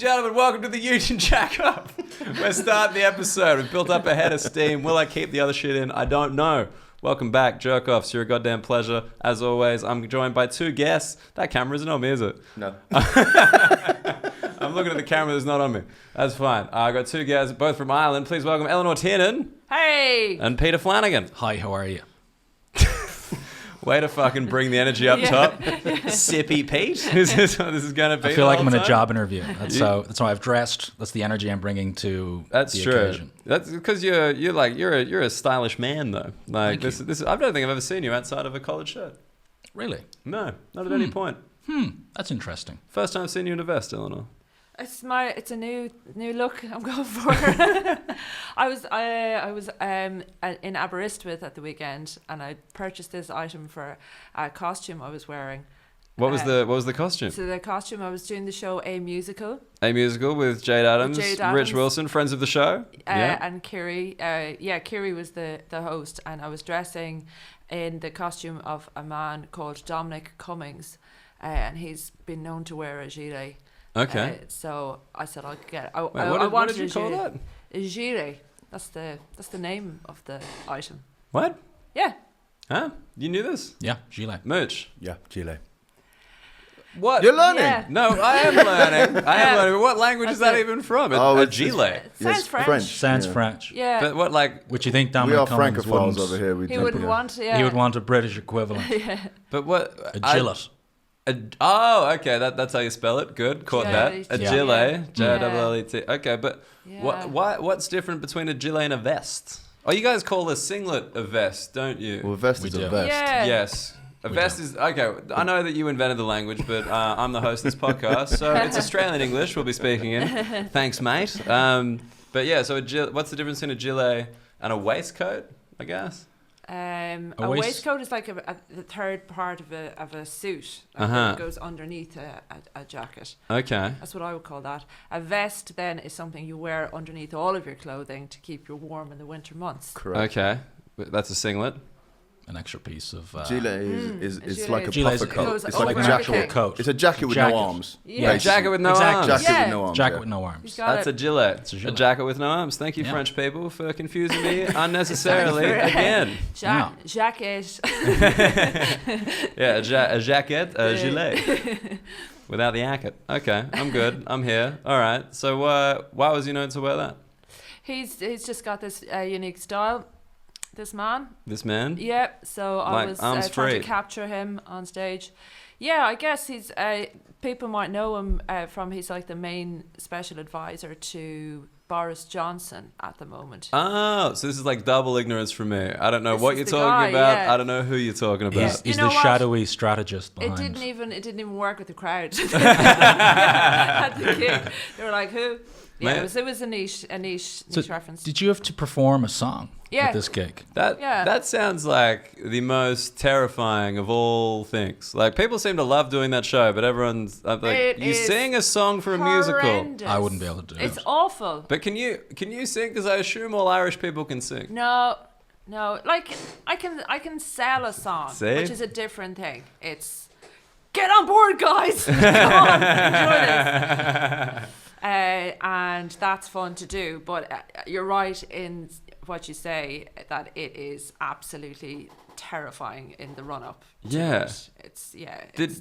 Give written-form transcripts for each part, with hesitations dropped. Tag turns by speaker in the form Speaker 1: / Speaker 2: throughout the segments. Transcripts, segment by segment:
Speaker 1: gentlemen, welcome to the Union Jackoff. We're starting the episode. We've built up a head of steam. Will I keep the other shit in? I don't know. Welcome back, jerk-offs. You're a goddamn pleasure. As always, I'm joined by two guests. That camera isn't on me, is it?
Speaker 2: No.
Speaker 1: I'm looking at the camera that's not on me. That's fine. I got two guests, both from Ireland. Please welcome Eleanor Tiernan.
Speaker 3: Hey!
Speaker 1: And Peter Flanagan.
Speaker 4: Hi, how are you?
Speaker 1: Way to fucking bring the energy up top. Sippy Pete. This is going to be.
Speaker 4: I feel like I'm in a job interview. That's how I've dressed. That's the energy I'm bringing to the occasion.
Speaker 1: That's because you're a stylish man though. Like this I don't think I've ever seen you outside of a collared shirt.
Speaker 4: Really?
Speaker 1: No, not at any point.
Speaker 4: That's interesting.
Speaker 1: First time I've seen you in a vest, Eleanor.
Speaker 3: It's a new look I'm going for. I was in Aberystwyth at the weekend, and I purchased this item for a costume I was wearing.
Speaker 1: What was the costume?
Speaker 3: So the costume, I was doing the show A Musical.
Speaker 1: A Musical with Jade Adams, Rich Wilson, friends of the show.
Speaker 3: And Kiri. Kiri was the host, and I was dressing in the costume of a man called Dominic Cummings, and he's been known to wear a gilet.
Speaker 1: Okay.
Speaker 3: So I said I'll get.
Speaker 1: What did you call that?
Speaker 3: A gilet. That's the name of the item.
Speaker 1: What?
Speaker 3: Yeah.
Speaker 1: Huh? You knew this?
Speaker 4: Yeah, gilet.
Speaker 1: Mooch.
Speaker 2: Yeah, gilet.
Speaker 1: What?
Speaker 2: You're learning.
Speaker 3: Yeah.
Speaker 1: No, I am learning. But what language is that even from? A gilet.
Speaker 3: Sounds French.
Speaker 4: Sounds French.
Speaker 3: Yeah.
Speaker 1: But what, like?
Speaker 4: Which you think
Speaker 2: We
Speaker 4: Dominic
Speaker 2: are
Speaker 4: Cummings
Speaker 2: francophiles over here.
Speaker 3: He wouldn't want. Yeah.
Speaker 4: He would want a British equivalent.
Speaker 3: Yeah.
Speaker 1: But what?
Speaker 4: A gilet.
Speaker 1: Okay, that's how you spell it. Good, caught that. A gilet, J-O-L-L-E-T. Okay, but what's different between a gilet and a vest? Oh, you guys call a singlet a vest, don't you?
Speaker 2: Well, a vest is a vest.
Speaker 3: Yeah.
Speaker 1: Yes. A vest is... Okay, I know that you invented the language, but I'm the host of this podcast, so it's Australian English we'll be speaking in. Thanks, mate. But yeah, so what's the difference in a gilet and a waistcoat, I guess?
Speaker 3: A waistcoat is like the third part of a suit. It goes underneath a jacket. Okay. That's what I would call that. A vest then is something you wear underneath all of your clothing to keep you warm in the winter months.
Speaker 2: Correct.
Speaker 1: Okay. That's a singlet.
Speaker 4: An extra piece of...
Speaker 2: gilet is like a
Speaker 4: gilet
Speaker 2: puffer coat.
Speaker 3: It's
Speaker 4: like an actual coat.
Speaker 2: It's a jacket with no arms.
Speaker 3: Yeah.
Speaker 1: A jacket with no arms.
Speaker 2: Jacket with no arms.
Speaker 4: Jacket with no arms.
Speaker 1: That's a gilet. A jacket with no arms. Thank you, French people, for confusing me unnecessarily again.
Speaker 3: Jacket.
Speaker 1: Yeah, a jacket, a gilet. Without the jacket. Okay, I'm good. I'm here. All right. So why was he known to wear that?
Speaker 3: He's just got this unique style. This man?
Speaker 1: Yeah,
Speaker 3: so I was trying to capture him on stage. Yeah, I guess he's people might know him from he's like the main special advisor to Boris Johnson at the moment.
Speaker 1: Oh, so this is like double ignorance for me. I don't know what you're talking about. Yeah. I don't know who you're talking about.
Speaker 4: He's the shadowy strategist behind.
Speaker 3: It didn't even work with the crowd. At the gig. They were like, who? Yeah, it was a niche reference.
Speaker 4: Did you have to perform a song at this gig?
Speaker 1: That sounds like the most terrifying of all things. Like, people seem to love doing that show, but everyone's like, you sing a song for a musical.
Speaker 4: I wouldn't be able to do it.
Speaker 3: It's awful.
Speaker 1: But can you sing? Because I assume all Irish people can sing.
Speaker 3: No. Like, I can sell a song, which is a different thing. It's get on board, guys. Come on, enjoy this. And that's fun to do, but you're right in what you say that it is absolutely terrifying in the run-up. It's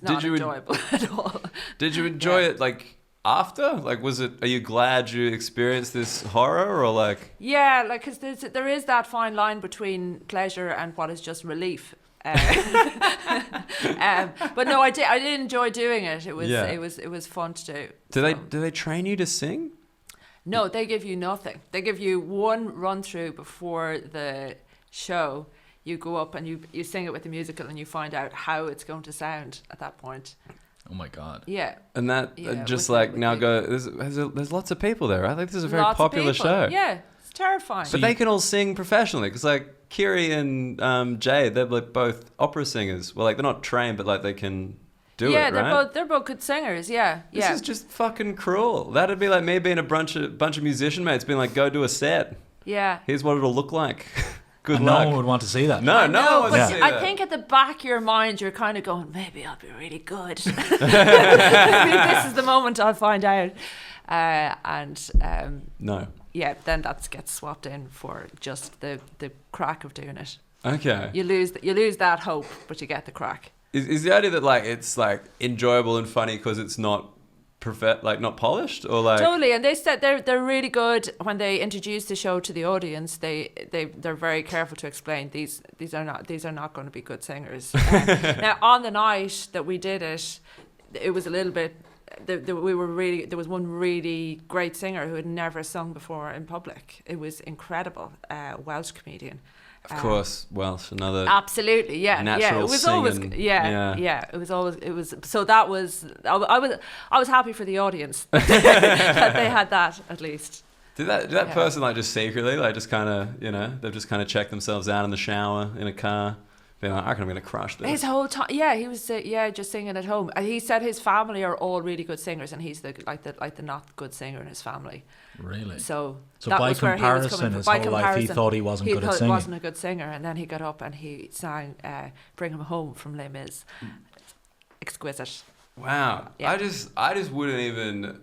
Speaker 3: not enjoyable at all.
Speaker 1: Did you enjoy it like after? Like, are you glad you experienced this horror, or like? Yeah,
Speaker 3: like, because there is that fine line between pleasure and what is just relief. But no, I did enjoy doing it. It was fun to do.
Speaker 1: Do they train you to sing?
Speaker 3: No, they give you nothing. They give you one run through before the show. You go up and you sing it with the musical, and you find out how it's going to sound at that point.
Speaker 4: Oh my God.
Speaker 3: Yeah.
Speaker 1: And that there's lots of people there, right? Like, this is a very popular show.
Speaker 3: Yeah, it's terrifying.
Speaker 1: But they can all sing professionally, because like Kiri and Jay, they're like both opera singers. Well, like, they're not trained, but like they can do it, right?
Speaker 3: Yeah, they're both good singers. Yeah.
Speaker 1: This is just fucking cruel. That'd be like me being a bunch of musician mates being like, go do a set.
Speaker 3: Yeah.
Speaker 1: Here's what it'll look like. Good
Speaker 4: luck. No one would want to see that.
Speaker 1: No one wants to see that.
Speaker 3: I think at the back of your mind, you're kind of going, maybe I'll be really good. Maybe this is the moment I'll find out.
Speaker 1: No.
Speaker 3: Yeah, then that gets swapped in for just the crack of doing it.
Speaker 1: Okay.
Speaker 3: You lose that hope, but you get the crack.
Speaker 1: Is the idea that like it's like enjoyable and funny because it's not not polished, or like
Speaker 3: totally? And they said they're really good when they introduce the show to the audience. They're very careful to explain these are not going to be good singers. Now on the night that we did it, it was a little bit. There was one really great singer who had never sung before in public. It was incredible, Welsh comedian.
Speaker 1: Of course, Welsh, another
Speaker 3: absolutely, yeah,
Speaker 1: natural
Speaker 3: It was
Speaker 1: singing.
Speaker 3: always, yeah. It was. So that was. I was happy for the audience that they had that at least.
Speaker 1: Did that person like just secretly like just kind of they've just kind of checked themselves out in the shower in a car? Being like, I reckon I'm going to crush this.
Speaker 3: His whole time, he was just singing at home. He said his family are all really good singers, and he's the not good singer in his family.
Speaker 4: Really?
Speaker 3: So
Speaker 4: that by comparison, his whole life he thought he wasn't good at singing.
Speaker 3: He wasn't a good singer, and then he got up and he sang "Bring Him Home" from Les Mis. Exquisite.
Speaker 1: Wow.
Speaker 3: Yeah.
Speaker 1: I just wouldn't even.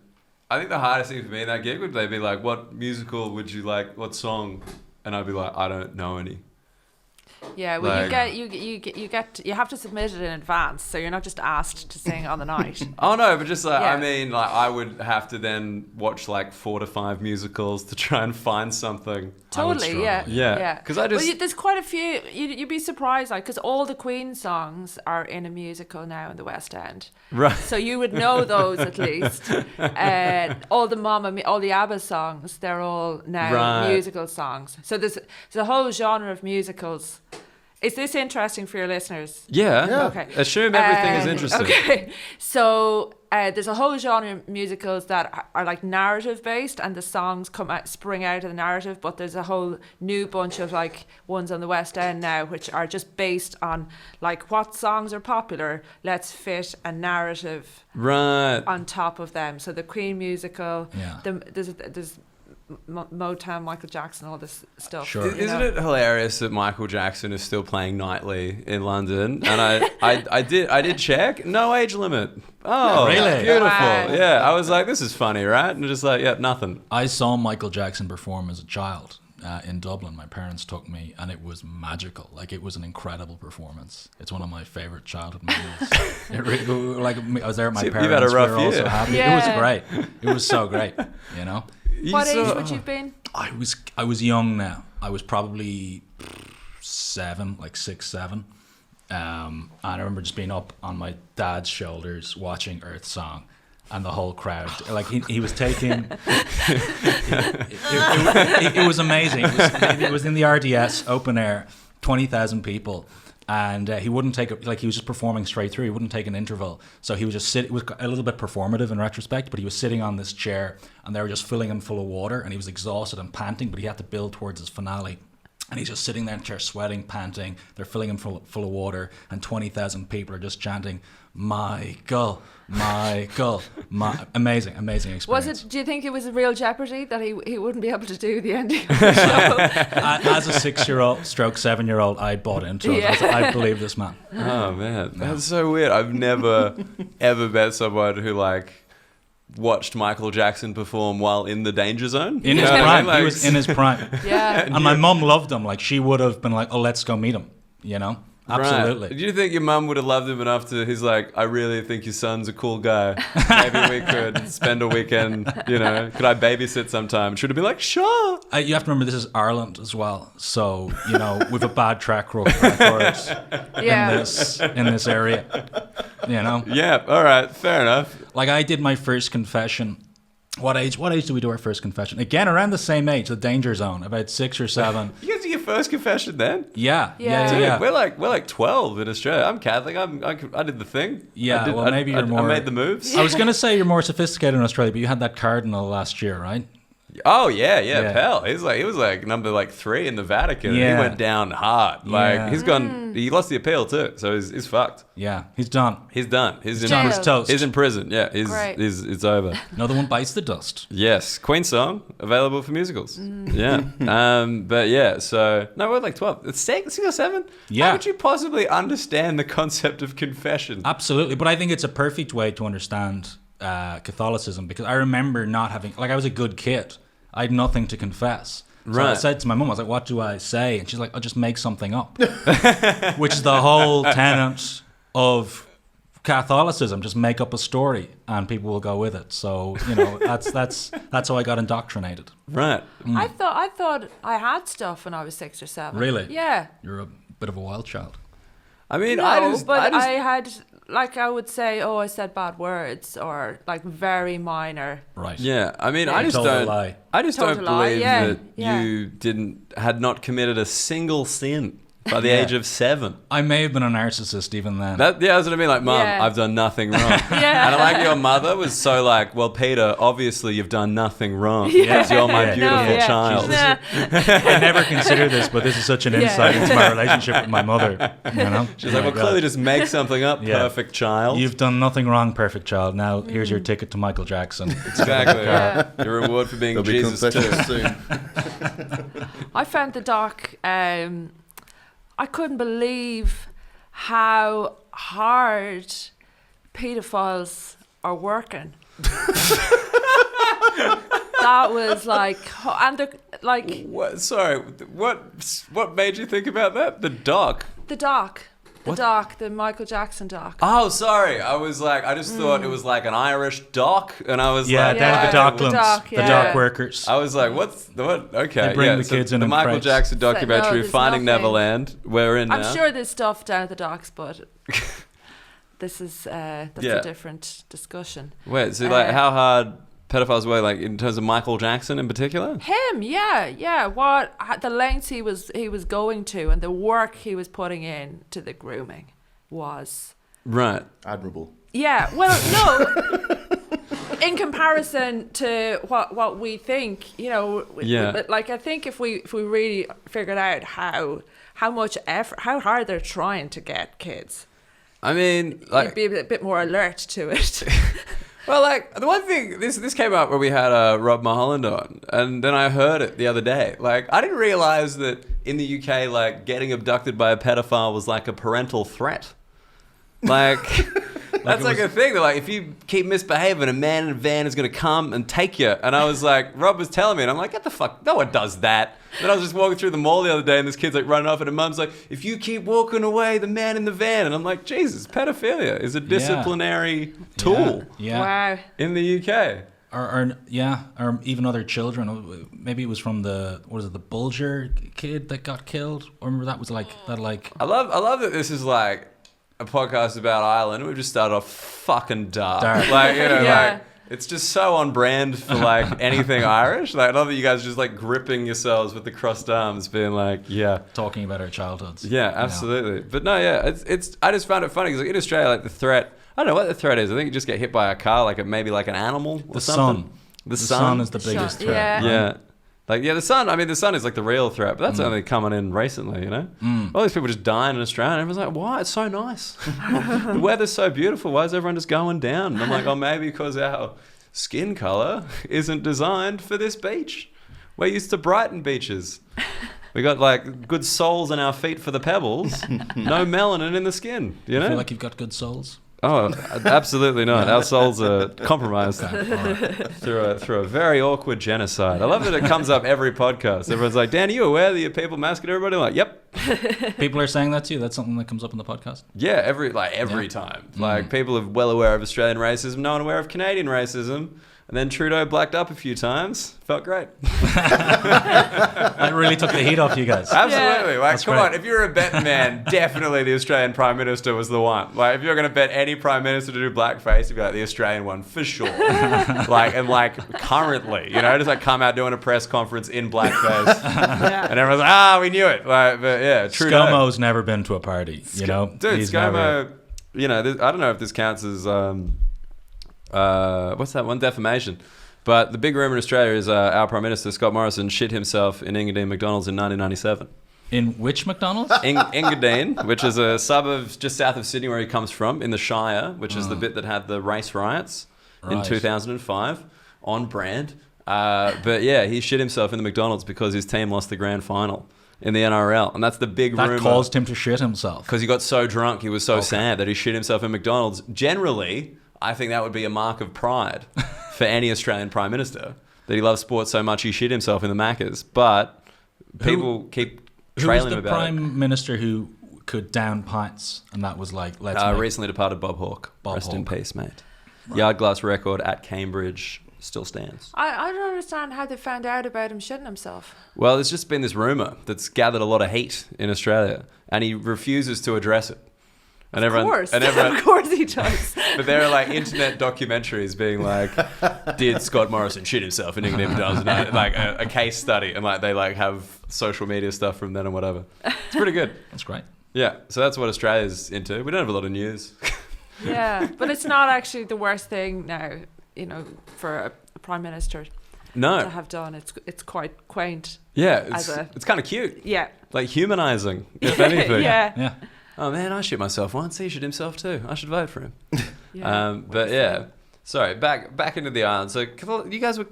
Speaker 1: I think the hardest thing for me in that gig would be like, what musical would you like? What song? And I'd be like, I don't know any.
Speaker 3: Yeah, well, you have to submit it in advance, so you're not just asked to sing on the night.
Speaker 1: Oh no, but just like I mean, like I would have to then watch like 4 to 5 musicals to try and find something.
Speaker 3: Totally, yeah.
Speaker 1: Because I just
Speaker 3: there's quite a few. You'd be surprised, like, because all the Queen songs are in a musical now in the West End,
Speaker 1: right?
Speaker 3: So you would know those at least. All the ABBA songs, they're all now musical songs. So there's a whole genre of musicals. Is this interesting for your listeners?
Speaker 1: Yeah.
Speaker 3: Okay.
Speaker 1: Assume everything is interesting.
Speaker 3: Okay. So there's a whole genre of musicals that are like narrative based, and the songs spring out of the narrative. But there's a whole new bunch of like ones on the West End now, which are just based on like what songs are popular. Let's fit a narrative on top of them. So the Queen musical.
Speaker 4: Yeah.
Speaker 3: There's Motown, Michael Jackson, all this stuff.
Speaker 4: Sure.
Speaker 1: Isn't it hilarious that Michael Jackson is still playing nightly in London? And I did check, no age limit. Oh,
Speaker 4: really?
Speaker 1: Beautiful.
Speaker 3: Wow.
Speaker 1: Yeah, I was like, this is funny, right? And just like, nothing.
Speaker 4: I saw Michael Jackson perform as a child in Dublin. My parents took me, and it was magical. Like, it was an incredible performance. It's one of my favorite childhood memories. I was there at my parents.
Speaker 1: You've had a rough
Speaker 4: we were all so
Speaker 1: year.
Speaker 4: happy.
Speaker 3: Yeah.
Speaker 4: It was great. It was so great.
Speaker 3: What age would you have been?
Speaker 4: I was young now. I was probably 7, like 6, 7. And I remember just being up on my dad's shoulders watching Earth Song, and the whole crowd, like he was taking. It was amazing. It was in the RDS open air, 20,000 people. And he wouldn't take it, like he was just performing straight through. He wouldn't take an interval. So he was just it was a little bit performative in retrospect, but he was sitting on this chair and they were just filling him full of water, and he was exhausted and panting, but he had to build towards his finale. And he's just sitting there in the chair, sweating, panting. They're filling him full of water, and 20,000 people are just chanting, Michael, Michael, amazing experience.
Speaker 3: Was it? Do you think it was a real jeopardy that he wouldn't be able to do the ending of the show?
Speaker 4: As a 6-year-old, / 7-year-old, I bought into it. I believe this man.
Speaker 1: Oh man, that's so weird. I've never ever met someone who like watched Michael Jackson perform while in the danger zone.
Speaker 4: In his prime. He was in his prime.
Speaker 3: Yeah.
Speaker 4: And my mum loved him. Like, she would have been like, oh, let's go meet him. Absolutely.
Speaker 1: Right. Do you think your mum would have loved him enough to, he's like, I really think your son's a cool guy. Maybe we could spend a weekend, could I babysit sometime? Should have been like, sure.
Speaker 4: You have to remember, this is Ireland as well. So, with a bad track record in this area,
Speaker 1: Yeah, all right, fair enough.
Speaker 4: Like, I did my first confession. What age do we do our first confession? Again, around the same age, the danger zone, about 6 or 7.
Speaker 1: You guys do your first confession then?
Speaker 3: Yeah.
Speaker 1: Dude, we're like 12 in Australia. I'm Catholic. I did the thing.
Speaker 4: Yeah, maybe you're more.
Speaker 1: I made the moves.
Speaker 4: I was going to say you're more sophisticated in Australia, but you had that cardinal last year, right?
Speaker 1: Oh yeah, Pell. He was like number 3 in the Vatican.
Speaker 4: Yeah.
Speaker 1: And he went down hard. Like he's gone. He lost the appeal too, so he's fucked.
Speaker 4: Yeah, he's done.
Speaker 1: He's done. He's
Speaker 4: on his toast.
Speaker 1: He's in prison. Yeah, it's over.
Speaker 4: Another one bites the dust.
Speaker 1: Yes, Queen song available for musicals. Yeah, but yeah. So no, we're like 12. It's 6 or 7.
Speaker 4: Yeah.
Speaker 1: How would you possibly understand the concept of confession?
Speaker 4: Absolutely, but I think it's a perfect way to understand Catholicism, because I remember not having, like, I was a good kid. I had nothing to confess. So I
Speaker 1: Right.
Speaker 4: said to my mum, I was like, what do I say? And she's like, I'll just make something up. Which is the whole tenet of Catholicism. Just make up a story and people will go with it. So, you know, that's how I got indoctrinated.
Speaker 1: Right.
Speaker 3: I thought I had stuff when I was 6 or 7.
Speaker 4: Really?
Speaker 3: Yeah.
Speaker 4: You're a bit of a wild child.
Speaker 1: I mean,
Speaker 3: No,
Speaker 1: I just
Speaker 3: had, like, I would say, I said bad words, or like very minor.
Speaker 4: Right.
Speaker 1: Yeah, I mean,
Speaker 3: Yeah.
Speaker 1: I just
Speaker 4: Told a
Speaker 1: don't.
Speaker 4: lie.
Speaker 1: I just
Speaker 3: Told
Speaker 1: don't
Speaker 3: a lie,
Speaker 1: believe
Speaker 3: yeah,
Speaker 1: that
Speaker 3: yeah.
Speaker 1: you had not committed a single sin by the
Speaker 4: Yeah.
Speaker 1: age of 7.
Speaker 4: I may have been a narcissist even then.
Speaker 1: That's what I mean. Like, Mum,
Speaker 3: Yeah.
Speaker 1: I've done nothing wrong.
Speaker 3: Yeah.
Speaker 1: And I like your mother was so like, well, Peter, obviously you've done nothing wrong because you're my
Speaker 4: Yeah.
Speaker 1: beautiful
Speaker 3: No, yeah.
Speaker 1: child.
Speaker 3: Nah.
Speaker 4: I never considered this, but this is such an
Speaker 3: Yeah.
Speaker 4: insight into my relationship with my mother. You know?
Speaker 1: She's like,
Speaker 4: Oh my
Speaker 1: well, clearly
Speaker 4: God.
Speaker 1: just make something up,
Speaker 4: Yeah.
Speaker 1: perfect child.
Speaker 4: You've done nothing wrong, perfect child. Now here's your ticket to Michael Jackson.
Speaker 1: Exactly.
Speaker 3: Yeah.
Speaker 1: Your reward for being
Speaker 2: There'll be
Speaker 1: Jesus too.
Speaker 2: confessions soon.
Speaker 3: I found the doc. I couldn't believe how hard pedophiles are working. That was like, and they're like
Speaker 1: What? Sorry. What made you think about that? The doc.
Speaker 3: the doc,
Speaker 1: What?
Speaker 3: the Michael Jackson doc.
Speaker 1: Oh, sorry. I was like, I just thought it was like an Irish doc, and I was
Speaker 4: Yeah,
Speaker 1: like,
Speaker 4: down
Speaker 3: Yeah.
Speaker 4: the Docklands,
Speaker 3: The doc,
Speaker 4: the
Speaker 3: yeah.
Speaker 4: dock workers.
Speaker 1: I was like, what? Okay,
Speaker 4: They bring
Speaker 1: yeah,
Speaker 4: the
Speaker 1: so
Speaker 4: kids in
Speaker 1: the
Speaker 4: in
Speaker 1: Michael
Speaker 4: crates.
Speaker 1: Jackson
Speaker 3: No,
Speaker 1: documentary,
Speaker 3: there's
Speaker 1: Finding
Speaker 3: nothing.
Speaker 1: Neverland. We're in
Speaker 3: I'm
Speaker 1: now.
Speaker 3: sure there's stuff down at the docks, but this is that's
Speaker 1: Yeah.
Speaker 3: a different discussion.
Speaker 1: Wait, so like,
Speaker 3: Uh,
Speaker 1: how hard pedophiles were, like in terms of Michael Jackson in particular?
Speaker 3: Him, yeah. The lengths he was going to, and the work he was putting in to the grooming was.
Speaker 1: Right.
Speaker 2: Admirable.
Speaker 3: Yeah, well, no. In comparison to what we think, you know,
Speaker 1: Yeah.
Speaker 3: like I think if we really figured out how much effort, how hard they're trying to get kids,
Speaker 1: I mean,
Speaker 3: you'd
Speaker 1: like,
Speaker 3: be a bit more alert to it.
Speaker 1: well, like the one thing this came up where we had Rob Mulholland on, and then I heard it the other day. Like, I didn't realize that in the UK, like, getting abducted by a pedophile was like a parental threat. Like, that's like a thing. They're like, if you keep misbehaving, a man in a van is going to come and take you. And I was like, Rob was telling me, and I'm like, get the fuck, no one does that. Then I was just walking through the mall the other day, and this kid's like running off, and her mum's like, if you keep walking away, the man in the van. And I'm like, Jesus, pedophilia is a disciplinary tool
Speaker 4: Yeah.
Speaker 3: Wow.
Speaker 1: in the UK.
Speaker 4: Or even other children. Maybe it was from the Bulger kid that got killed. Or remember that was like.
Speaker 1: I love that this is like a podcast about Ireland. We've just started off fucking dark. Like, you know,
Speaker 3: Yeah.
Speaker 1: like, it's just so on brand for like anything Irish. Like, I love that you guys are just like gripping yourselves with the crossed arms, being like, yeah.
Speaker 4: Talking about our childhoods.
Speaker 1: Yeah, absolutely. But no, yeah, it's. I just found it funny because like, in Australia, like the threat, I don't know what the threat is. I think you just get hit by a car, like maybe like an animal or
Speaker 4: The
Speaker 1: something.
Speaker 4: sun.
Speaker 1: The
Speaker 4: sun is the biggest
Speaker 3: Sun,
Speaker 4: threat.
Speaker 3: yeah.
Speaker 1: Yeah. Like, yeah, the sun, I mean, the sun is like the real threat, but that's only coming in recently, you know? All these people just dying in Australia, and everyone's like, why? It's so nice. The weather's so beautiful. Why is everyone just going down? And I'm like, oh, maybe because our skin colour isn't designed for this beach. We're used to Brighton beaches. We got like good soles in our feet for the pebbles, no melanin in the skin, you
Speaker 4: You
Speaker 1: know?
Speaker 4: feel like you've got good souls?
Speaker 1: Oh, absolutely not. Our souls are compromised
Speaker 4: Okay, all right.
Speaker 1: through a very awkward genocide. I love that it comes up every podcast. Everyone's like, Dan, are you aware that your people massacred everybody? I'm like, yep.
Speaker 4: People are saying that to you? That's something that comes up in the podcast?
Speaker 1: Yeah, every time. Like, people are well aware of Australian racism, no one aware of Canadian racism. And then Trudeau blacked up a few times. Felt great.
Speaker 4: That really took the heat off you guys.
Speaker 1: Absolutely. Like,
Speaker 4: That's
Speaker 1: come
Speaker 4: great.
Speaker 1: on. If you're a betting man, definitely the Australian Prime Minister was the one. Like, if you're going to bet any Prime Minister to do blackface, you'd be like, the Australian one, for sure. Currently, you know, just like come out doing a press conference in blackface. And everyone's like, we knew it. Like, but yeah, Trudeau.
Speaker 4: ScoMo's never been to a party, you know?
Speaker 1: Dude,
Speaker 4: He's
Speaker 1: ScoMo,
Speaker 4: never-
Speaker 1: you know, I don't know if this counts as, what's that one? Defamation. But the big rumour in Australia is our Prime Minister, Scott Morrison, shit himself in Engadine McDonald's in 1997.
Speaker 4: In which McDonald's?
Speaker 1: Engadine, which is a suburb just south of Sydney where he comes from, in the Shire, which is the bit that had the race riots in
Speaker 4: Right.
Speaker 1: 2005, on brand. But yeah, he shit himself in the McDonald's because his team lost the grand final in the NRL. And that's the big rumour.
Speaker 4: That caused him to shit himself.
Speaker 1: Because he got so drunk, he was so sad that he shit himself in McDonald's. Generally, I think that would be a mark of pride for any Australian Prime Minister, that he loves sports so much he shit himself in the Maccas. But people keep trailing him about it.
Speaker 4: Who was the Prime Minister who could down pints, and that was like,
Speaker 1: recently departed Bob Hawke. Rest in peace, mate. Right. Yard glass record at Cambridge still stands.
Speaker 3: I don't understand how they found out about him shitting himself.
Speaker 1: Well, there's just been this rumour that's gathered a lot of heat in Australia, and he refuses to address it. And
Speaker 3: of course he does.
Speaker 1: But there are like internet documentaries being like, did Scott Morrison shit himself in England? Like a case study, and like they like have social media stuff from then and whatever. It's pretty good.
Speaker 4: That's great.
Speaker 1: Yeah, so that's what Australia's into. We don't have a lot of news.
Speaker 3: Yeah, but it's not actually the worst thing now, you know, for a Prime Minister to have done. It's quite quaint.
Speaker 1: Yeah, it's kind of cute.
Speaker 3: Yeah.
Speaker 1: Like humanising, if anything.
Speaker 3: Yeah.
Speaker 1: Oh man, I shit myself once. He shit himself too. I should vote for him.
Speaker 3: Yeah.
Speaker 1: But yeah, sorry. Back into the island. So you guys were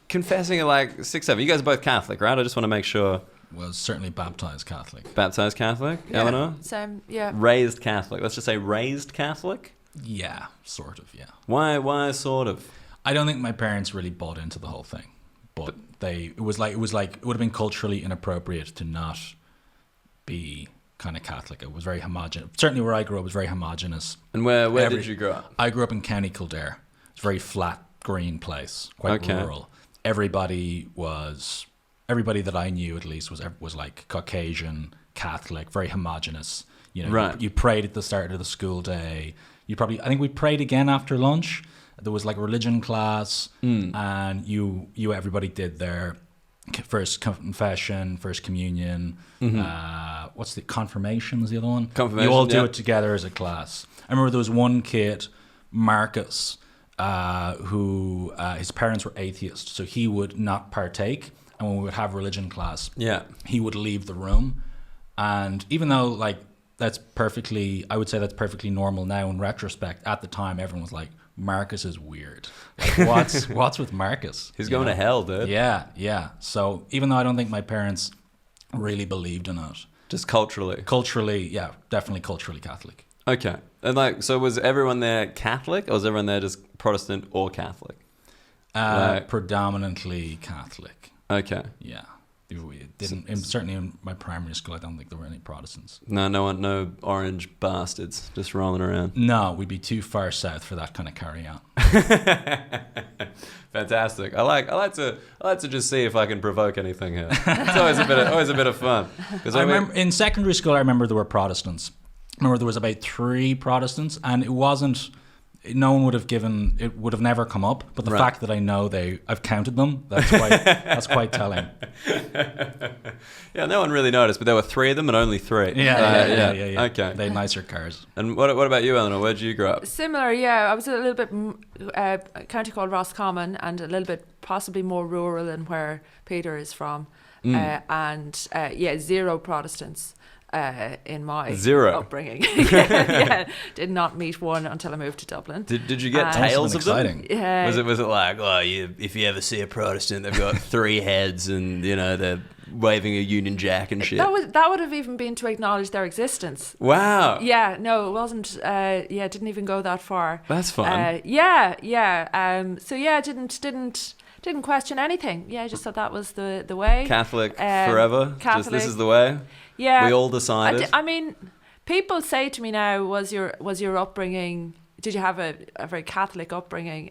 Speaker 1: confessing at like 6, 7. You guys are both Catholic, right? I just want to make sure.
Speaker 4: Was certainly baptised Catholic.
Speaker 1: Baptised Catholic,
Speaker 3: yeah,
Speaker 1: Eleanor.
Speaker 3: Same. Yeah.
Speaker 1: Raised Catholic. Let's just say raised Catholic.
Speaker 4: Yeah, sort of. Yeah.
Speaker 1: Why sort of?
Speaker 4: I don't think my parents really bought into the whole thing, but it would have been culturally inappropriate to not be kind of Catholic. It was very homogenous. Certainly where I grew up was very homogenous.
Speaker 1: And where did you grow up?
Speaker 4: I grew up in County Kildare. It's a very flat, green place, quite rural. Everybody that I knew at least was like Caucasian, Catholic, very homogenous. You know,
Speaker 1: right.
Speaker 4: You prayed at the start of the school day. I think we prayed again after lunch. There was like religion class, and everybody did their first confession, first communion. Mm-hmm. What's the confirmation? Was the other one?
Speaker 1: Confirmation.
Speaker 4: You all do it together as a class. I remember there was one kid, Marcus, who his parents were atheists, so he would not partake. And when we would have religion class, he would leave the room. And even though like I would say that's perfectly normal now in retrospect, at the time everyone was like, Marcus is weird. Like, what's with Marcus?
Speaker 1: He's going to hell, dude.
Speaker 4: Yeah. So even though I don't think my parents really believed in it,
Speaker 1: just culturally,
Speaker 4: yeah, definitely culturally Catholic.
Speaker 1: Okay, and like, so was everyone there Catholic, or was everyone there just Protestant or Catholic?
Speaker 4: Predominantly Catholic.
Speaker 1: Okay.
Speaker 4: Yeah. Certainly in my primary school, I don't think there were any Protestants.
Speaker 1: No orange bastards just rolling around.
Speaker 4: No, we'd be too far south for that kind of carry on.
Speaker 1: Fantastic. I like to just see if I can provoke anything here. It's always a bit of fun.
Speaker 4: I remember in secondary school, I remember there were Protestants. I remember there was about 3 Protestants, and it wasn't. No one would have never come up, but the fact that I know I've counted them, that's quite telling.
Speaker 1: Yeah, no one really noticed, but there were 3 of them and only 3.
Speaker 4: Yeah.
Speaker 1: Okay.
Speaker 4: They had nicer cars.
Speaker 1: And what about you, Eleanor? Where did you grow up?
Speaker 3: Similar, yeah. I was a little bit, a county called Roscommon, and a little bit possibly more rural than where Peter is from. And 0 Protestants. In my upbringing. Did not meet one until I moved to Dublin.
Speaker 1: Did you get tales of them?
Speaker 3: Yeah.
Speaker 1: Was it like, if you ever see a Protestant, they've got 3 heads and they're waving a Union Jack and shit?
Speaker 3: That would have even been to acknowledge their existence.
Speaker 1: Wow.
Speaker 3: Yeah, no, it wasn't. Didn't even go that far.
Speaker 1: That's fun.
Speaker 3: Didn't question anything. Yeah, I just thought that was the way.
Speaker 1: Catholic forever.
Speaker 3: Catholic.
Speaker 1: Just this is the way.
Speaker 3: Yeah,
Speaker 1: we all decided.
Speaker 3: I mean, people say to me now, was your upbringing? Did you have a very Catholic upbringing?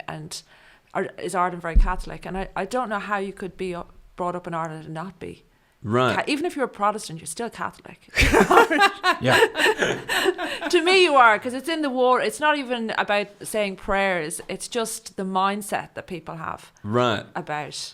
Speaker 3: Is Ireland very Catholic? And I don't know how you could be brought up in Ireland and not be.
Speaker 1: Right.
Speaker 3: Even if you're a Protestant, you're still Catholic.
Speaker 4: Yeah.
Speaker 3: To me, you are, because it's in the war. It's not even about saying prayers. It's just the mindset that people have.
Speaker 1: Right.
Speaker 3: About.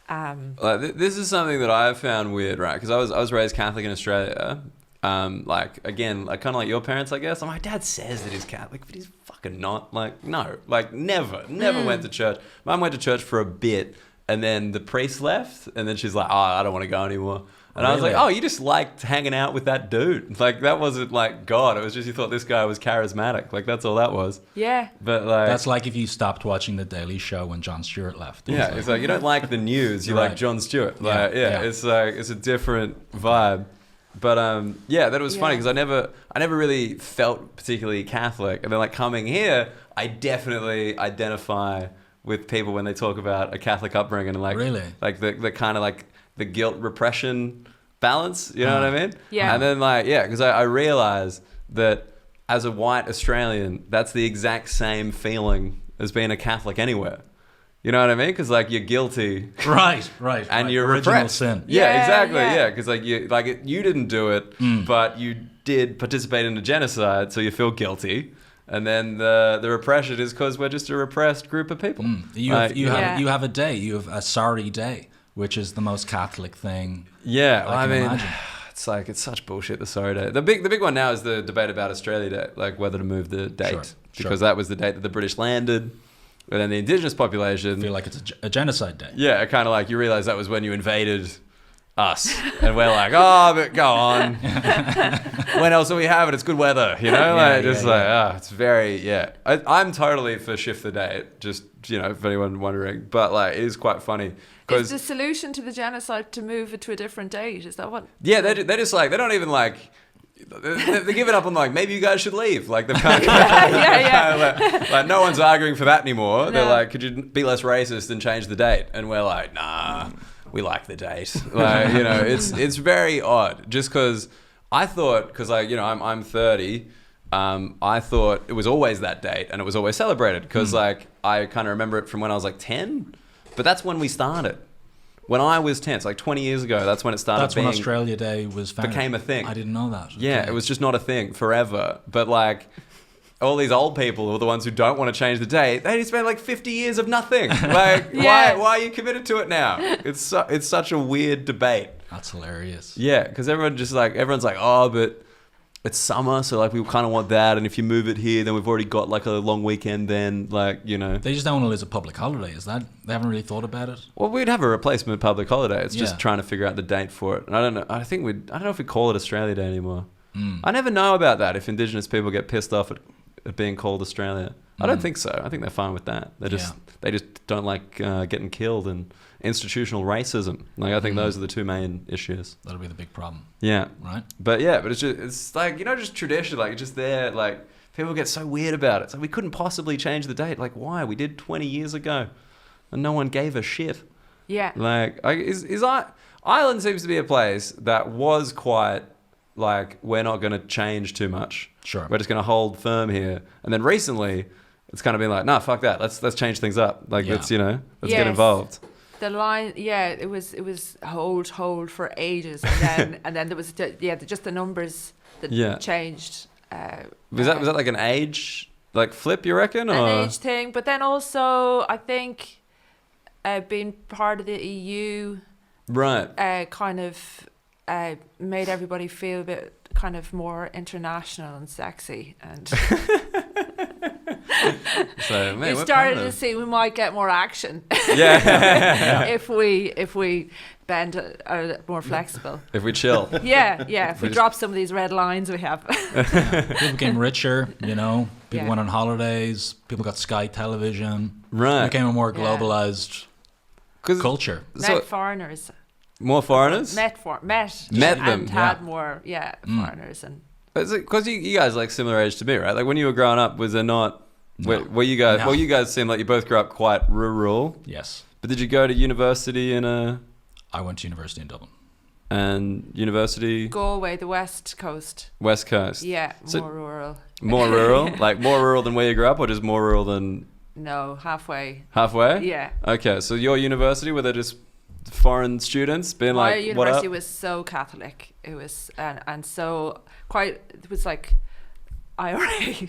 Speaker 1: This is something that I've found weird, right? Because I was raised Catholic in Australia. Kind of like your parents, I guess. And my dad says that he's Catholic, but he's fucking not. Like, no, like never went to church. Mum went to church for a bit, and then the priest left, and then she's like, I don't want to go anymore. And really? I was like, oh, you just liked hanging out with that dude. Like, that wasn't like God. It was just you thought this guy was charismatic. Like, that's all that was.
Speaker 3: Yeah.
Speaker 1: But like,
Speaker 4: that's like if you stopped watching The Daily Show when Jon Stewart left.
Speaker 1: It's like you don't like the news. You like Jon Stewart. Like, it's like it's a different vibe. But yeah, that was funny because I never really felt particularly Catholic, and then like coming here, I definitely identify with people when they talk about a Catholic upbringing and like like the kind of like the guilt repression balance. You know what I mean?
Speaker 3: Yeah.
Speaker 1: And then like because I realized that as a white Australian, that's the exact same feeling as being a Catholic anywhere. You know what I mean? Because like you're guilty,
Speaker 4: right,
Speaker 1: and you're
Speaker 4: original
Speaker 1: repressed.
Speaker 4: sin.
Speaker 1: Yeah, exactly. Yeah, because like you didn't do it, but you did participate in a genocide, so you feel guilty. And then the repression is because we're just a repressed group of people.
Speaker 4: You have a day. You have a sorry day, which is the most Catholic thing.
Speaker 1: Yeah,
Speaker 4: I mean, imagine.
Speaker 1: it's such bullshit. The sorry day. The big one now is the debate about Australia Day, like whether to move the date because that was the date that the British landed. And then the indigenous population...
Speaker 4: I feel like it's a genocide day.
Speaker 1: Yeah, kind of like you realize that was when you invaded us. And we're like, oh, but go on. When else do we have it? It's good weather, you know? It's very, I'm totally for shift the date, just, you know, if anyone wondering. But like, it is quite funny.
Speaker 3: Is the solution to the genocide to move it to a different date? Is that what...
Speaker 1: Yeah, they're just like, they don't even like... They're giving up on like maybe you guys should leave. Like they've kind of like no one's arguing for that anymore. No. They're like, could you be less racist and change the date? And we're like, nah, we like the date. Like you know, it's very odd. Just because I thought, because like you know I'm 30, I thought it was always that date and it was always celebrated because like I kind of remember it from when I was like 10, but that's when we started. When I was 10, it's like 20 years ago, that's when it started.
Speaker 4: That's when Australia Day was founded.
Speaker 1: Became a thing.
Speaker 4: I didn't know that.
Speaker 1: Yeah, it was just not a thing forever. But like, all these old people are the ones who don't want to change the date. They spent like 50 years of nothing. Like, why are you committed to it now? It's such a weird debate.
Speaker 4: That's hilarious.
Speaker 1: Yeah, because everyone's like, oh, but it's summer, so like we kind of want that. And if you move it here, then we've already got like a long weekend. Then like you know,
Speaker 4: they just don't want to lose a public holiday. Is that they haven't really thought about it?
Speaker 1: Well, we'd have a replacement public holiday. It's just trying to figure out the date for it. And I don't know. I don't know if we call it Australia Day anymore. I never know about that. If Indigenous people get pissed off at being called Australia, I don't think so. I think they're fine with that. They just don't like getting killed and institutional racism. Like I think those are the two main issues.
Speaker 4: That'll be the big problem.
Speaker 1: Yeah.
Speaker 4: Right.
Speaker 1: But it's like, you know, just tradition, like just there, like people get so weird about it. It's like we couldn't possibly change the date. Like why? We did 20 years ago and no one gave a shit.
Speaker 3: Yeah.
Speaker 1: Like Ireland seems to be a place that was quite like, we're not going to change too much.
Speaker 4: Sure.
Speaker 1: We're just going to hold firm here. And then recently it's kind of been like, nah, fuck that. Let's change things up. Like let's get involved.
Speaker 3: The line, it was hold for ages, and then there was just the numbers that changed.
Speaker 1: Was that like an age like flip, you reckon, or
Speaker 3: an age thing? But then also, I think being part of the EU,
Speaker 1: right,
Speaker 3: kind of made everybody feel a bit kind of more international and sexy, and
Speaker 1: so man,
Speaker 3: we started to see we might get more action.
Speaker 1: Yeah,
Speaker 3: if we bend are more flexible.
Speaker 1: If we chill.
Speaker 3: Yeah. If we drop some of these red lines we have.
Speaker 4: People became richer, you know. People went on holidays. People got Sky Television.
Speaker 1: Right.
Speaker 4: It became a more globalized culture.
Speaker 3: Met foreigners.
Speaker 1: More foreigners?
Speaker 3: Met them. And had more, foreigners. And
Speaker 1: because you guys like similar age to me, right? Like when you were growing up, was there not... No. Were you guys... No. Well, you guys seem like you both grew up quite rural.
Speaker 4: Yes.
Speaker 1: But did you go to university in a...
Speaker 4: I went to university in Dublin.
Speaker 1: And university...
Speaker 3: Galway, the West Coast.
Speaker 1: West Coast.
Speaker 3: Yeah, more rural.
Speaker 1: More rural? Like more rural than where you grew up, or just more rural than...
Speaker 3: No, halfway.
Speaker 1: Halfway?
Speaker 3: Yeah.
Speaker 1: Okay, so your university, were there just foreign students being
Speaker 3: My
Speaker 1: like,
Speaker 3: university was so Catholic. It was, and so quite, it was like IRA.
Speaker 1: You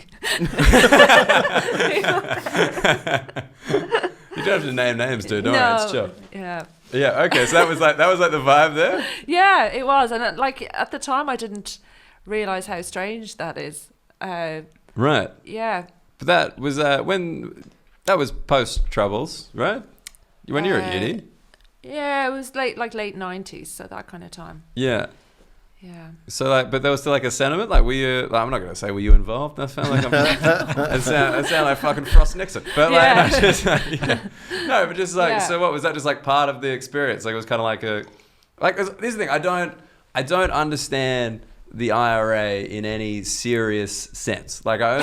Speaker 1: don't have to name names, dude. Don't worry, it's chill.
Speaker 3: Yeah.
Speaker 1: Yeah. Okay. So that was like the vibe there.
Speaker 3: Yeah, it was, and like at the time, I didn't realize how strange that is.
Speaker 1: Right.
Speaker 3: Yeah.
Speaker 1: But that was when that was post Troubles, right? When you were at uni.
Speaker 3: Yeah, it was late 90s, so that kind of time.
Speaker 1: Yeah.
Speaker 3: Yeah.
Speaker 1: So like, but there was still like a sentiment. Like, were you? Like, I'm not gonna say were you involved. That sound like I sound like fucking Frost Nixon. But like, no, just like, no, but just like, so what was that? Just like part of the experience? Like, it was kind of like this is the thing. I don't understand the IRA in any serious sense. Like I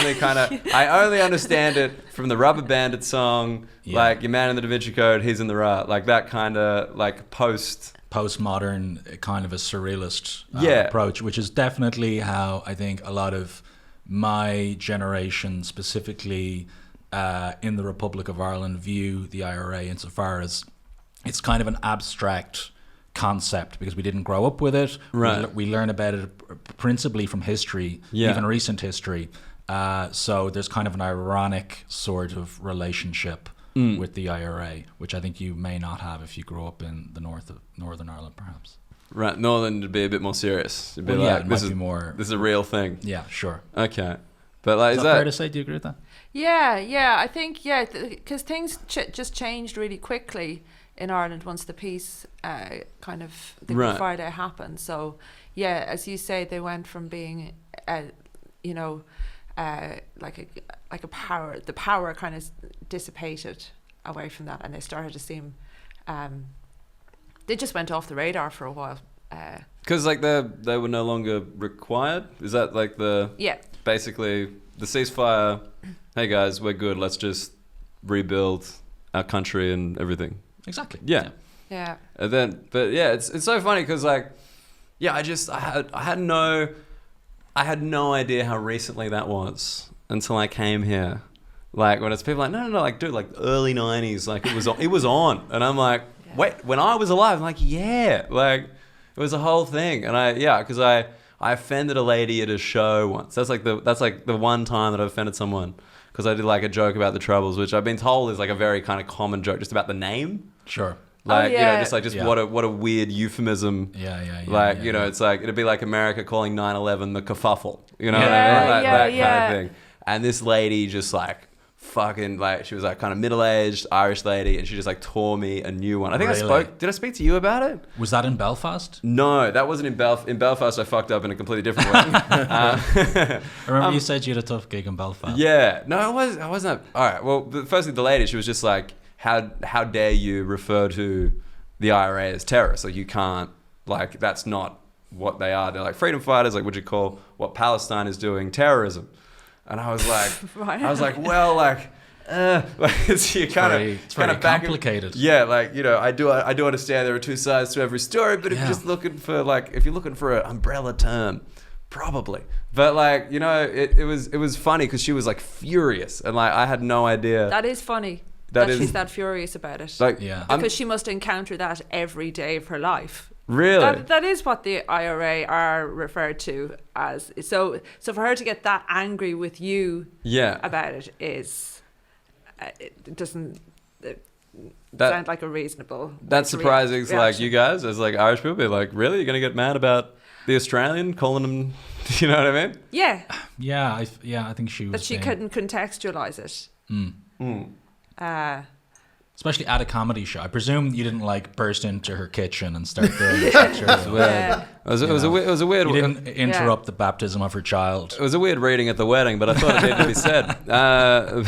Speaker 1: only understand it from the Rubber Bandit song, like your man in the Da Vinci Code, he's in the right, like that kind of like postmodern kind of a surrealist approach, which is definitely how I think a lot of my generation, specifically in the Republic of Ireland, view the IRA, insofar as it's kind of an abstract concept because we didn't grow up with it. Right.
Speaker 4: We learn about it principally from history, even recent history. So there's kind of an ironic sort of relationship with the IRA, which I think you may not have if you grow up in the north of Northern Ireland, perhaps.
Speaker 1: Right, Northern would be a bit more serious. It'd be this is a real thing.
Speaker 4: Yeah, sure.
Speaker 1: Okay, but like,
Speaker 4: is that fair to say? Do you agree with that?
Speaker 3: Yeah. I think because things just changed really quickly in Ireland once the peace kind of the Good Friday happened. So as you say, they went from being like a power. The power kind of dissipated away from that, and they started to seem. They just went off the radar for a while.
Speaker 1: Because like they were no longer required. Is that like basically the ceasefire? Hey guys, we're good. Let's just rebuild our country and everything.
Speaker 4: Exactly.
Speaker 1: Yeah. And then, but yeah, it's so funny because like, I had no idea how recently that was until I came here. Like when it's people like, no, like dude, like early 90s, like it was on, and I'm like, wait, when I was alive, I'm like, like it was a whole thing, and because I offended a lady at a show once. That's like the one time that I offended someone because I did like a joke about the Troubles, which I've been told is like a very kind of common joke, just about the name.
Speaker 4: Sure.
Speaker 1: Like what a weird euphemism. Like it's like it'd be like America calling 9/11 the kerfuffle. You know what I mean? That kind of thing. And this lady just like fucking like she was like kind of middle-aged Irish lady, and she just like tore me a new one. I think did I speak to you about it?
Speaker 4: Was that in Belfast?
Speaker 1: No, that wasn't in Belfast. In Belfast I fucked up in a completely different way.
Speaker 4: I remember you said you had a tough gig in Belfast.
Speaker 1: No, I wasn't. All right, well, firstly the lady, she was just like, how dare you refer to the IRA as terrorists? Like you can't, like that's not what they are. They're like freedom fighters. Like would you call what Palestine is doing terrorism? And I was like, it's kind of
Speaker 4: complicated.
Speaker 1: Like I do understand there are two sides to every story, but if you're just looking for an umbrella term, probably. But like it was funny because she was like furious, and like I had no idea.
Speaker 3: That is funny. That she's that furious about it. Like, because she must encounter that every day of her life.
Speaker 1: Really?
Speaker 3: That is what the IRA are referred to as. So for her to get that angry with you about it is, it doesn't sound like a reasonable.
Speaker 1: That's surprising to like you guys as like Irish people. Be like, really? You're gonna get mad about the Australian calling them? You know what I mean?
Speaker 3: Yeah.
Speaker 4: I think she was.
Speaker 3: That she couldn't contextualize it.
Speaker 4: Especially at a comedy show. I presume you didn't like burst into her kitchen and start doing pictures.
Speaker 1: It was a weird.
Speaker 4: You didn't interrupt the baptism of her child.
Speaker 1: It was a weird reading at the wedding, but I thought it needed to be said. No,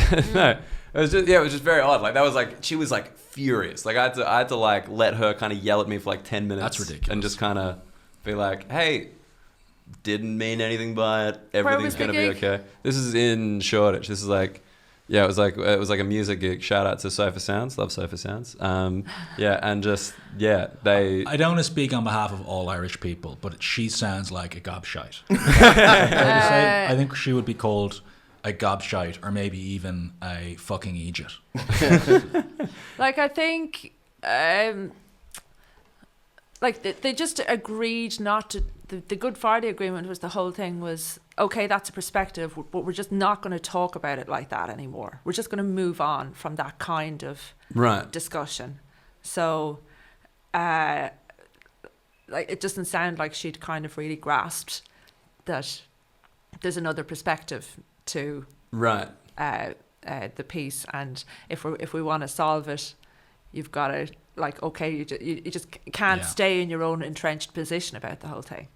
Speaker 1: it was just very odd. Like that was like she was like furious. Like I had to like let her kind of yell at me for like 10 minutes.
Speaker 4: That's ridiculous.
Speaker 1: And just kind of be like, hey, didn't mean anything by it. Everything's gonna be okay. This is in Shoreditch. This is like. Yeah, it was like a music gig. Shout out to Sofa Sounds, love Sofa Sounds. And just they.
Speaker 4: I don't want to speak on behalf of all Irish people, but she sounds like a gobshite. I think she would be called a gobshite, or maybe even a fucking idiot.
Speaker 3: Like I think, like they just agreed not to. The Good Friday Agreement was the whole thing was, okay, that's a perspective, but we're just not going to talk about it like that anymore. We're just going to move on from that kind of discussion. So, like, it doesn't sound like she'd kind of really grasped that there's another perspective to the piece, and if we want to solve it, you've got to like, okay, you just can't stay in your own entrenched position about the whole thing.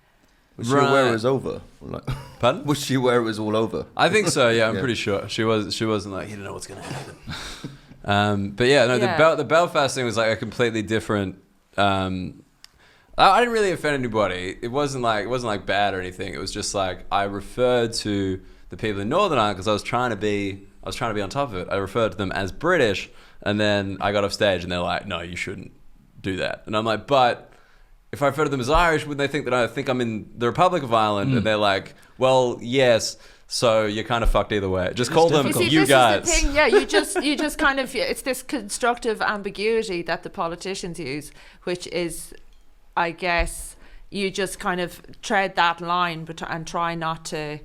Speaker 2: Was she aware it was over? Like,
Speaker 1: pardon?
Speaker 2: Was she aware it was all over?
Speaker 1: I think so. Yeah, I'm pretty sure she wasn't like, you don't know what's going to happen. But yeah, no, the Belfast thing was like a completely different. I I didn't really offend anybody. It wasn't like bad or anything. It was just like I referred to the people in Northern Ireland because I was trying to be on top of it. I referred to them as British, and then I got off stage and they're like, "No, you shouldn't do that." And I'm like, "But if I refer to them as Irish, would they think that I think I'm in the Republic of Ireland?" And they're like, "Well, yes. So you're kind of fucked either way. Just call them you guys."
Speaker 3: This is the thing. Yeah, you just kind of, it's this constructive ambiguity that the politicians use, which is, I guess, you just kind of tread that line and try not to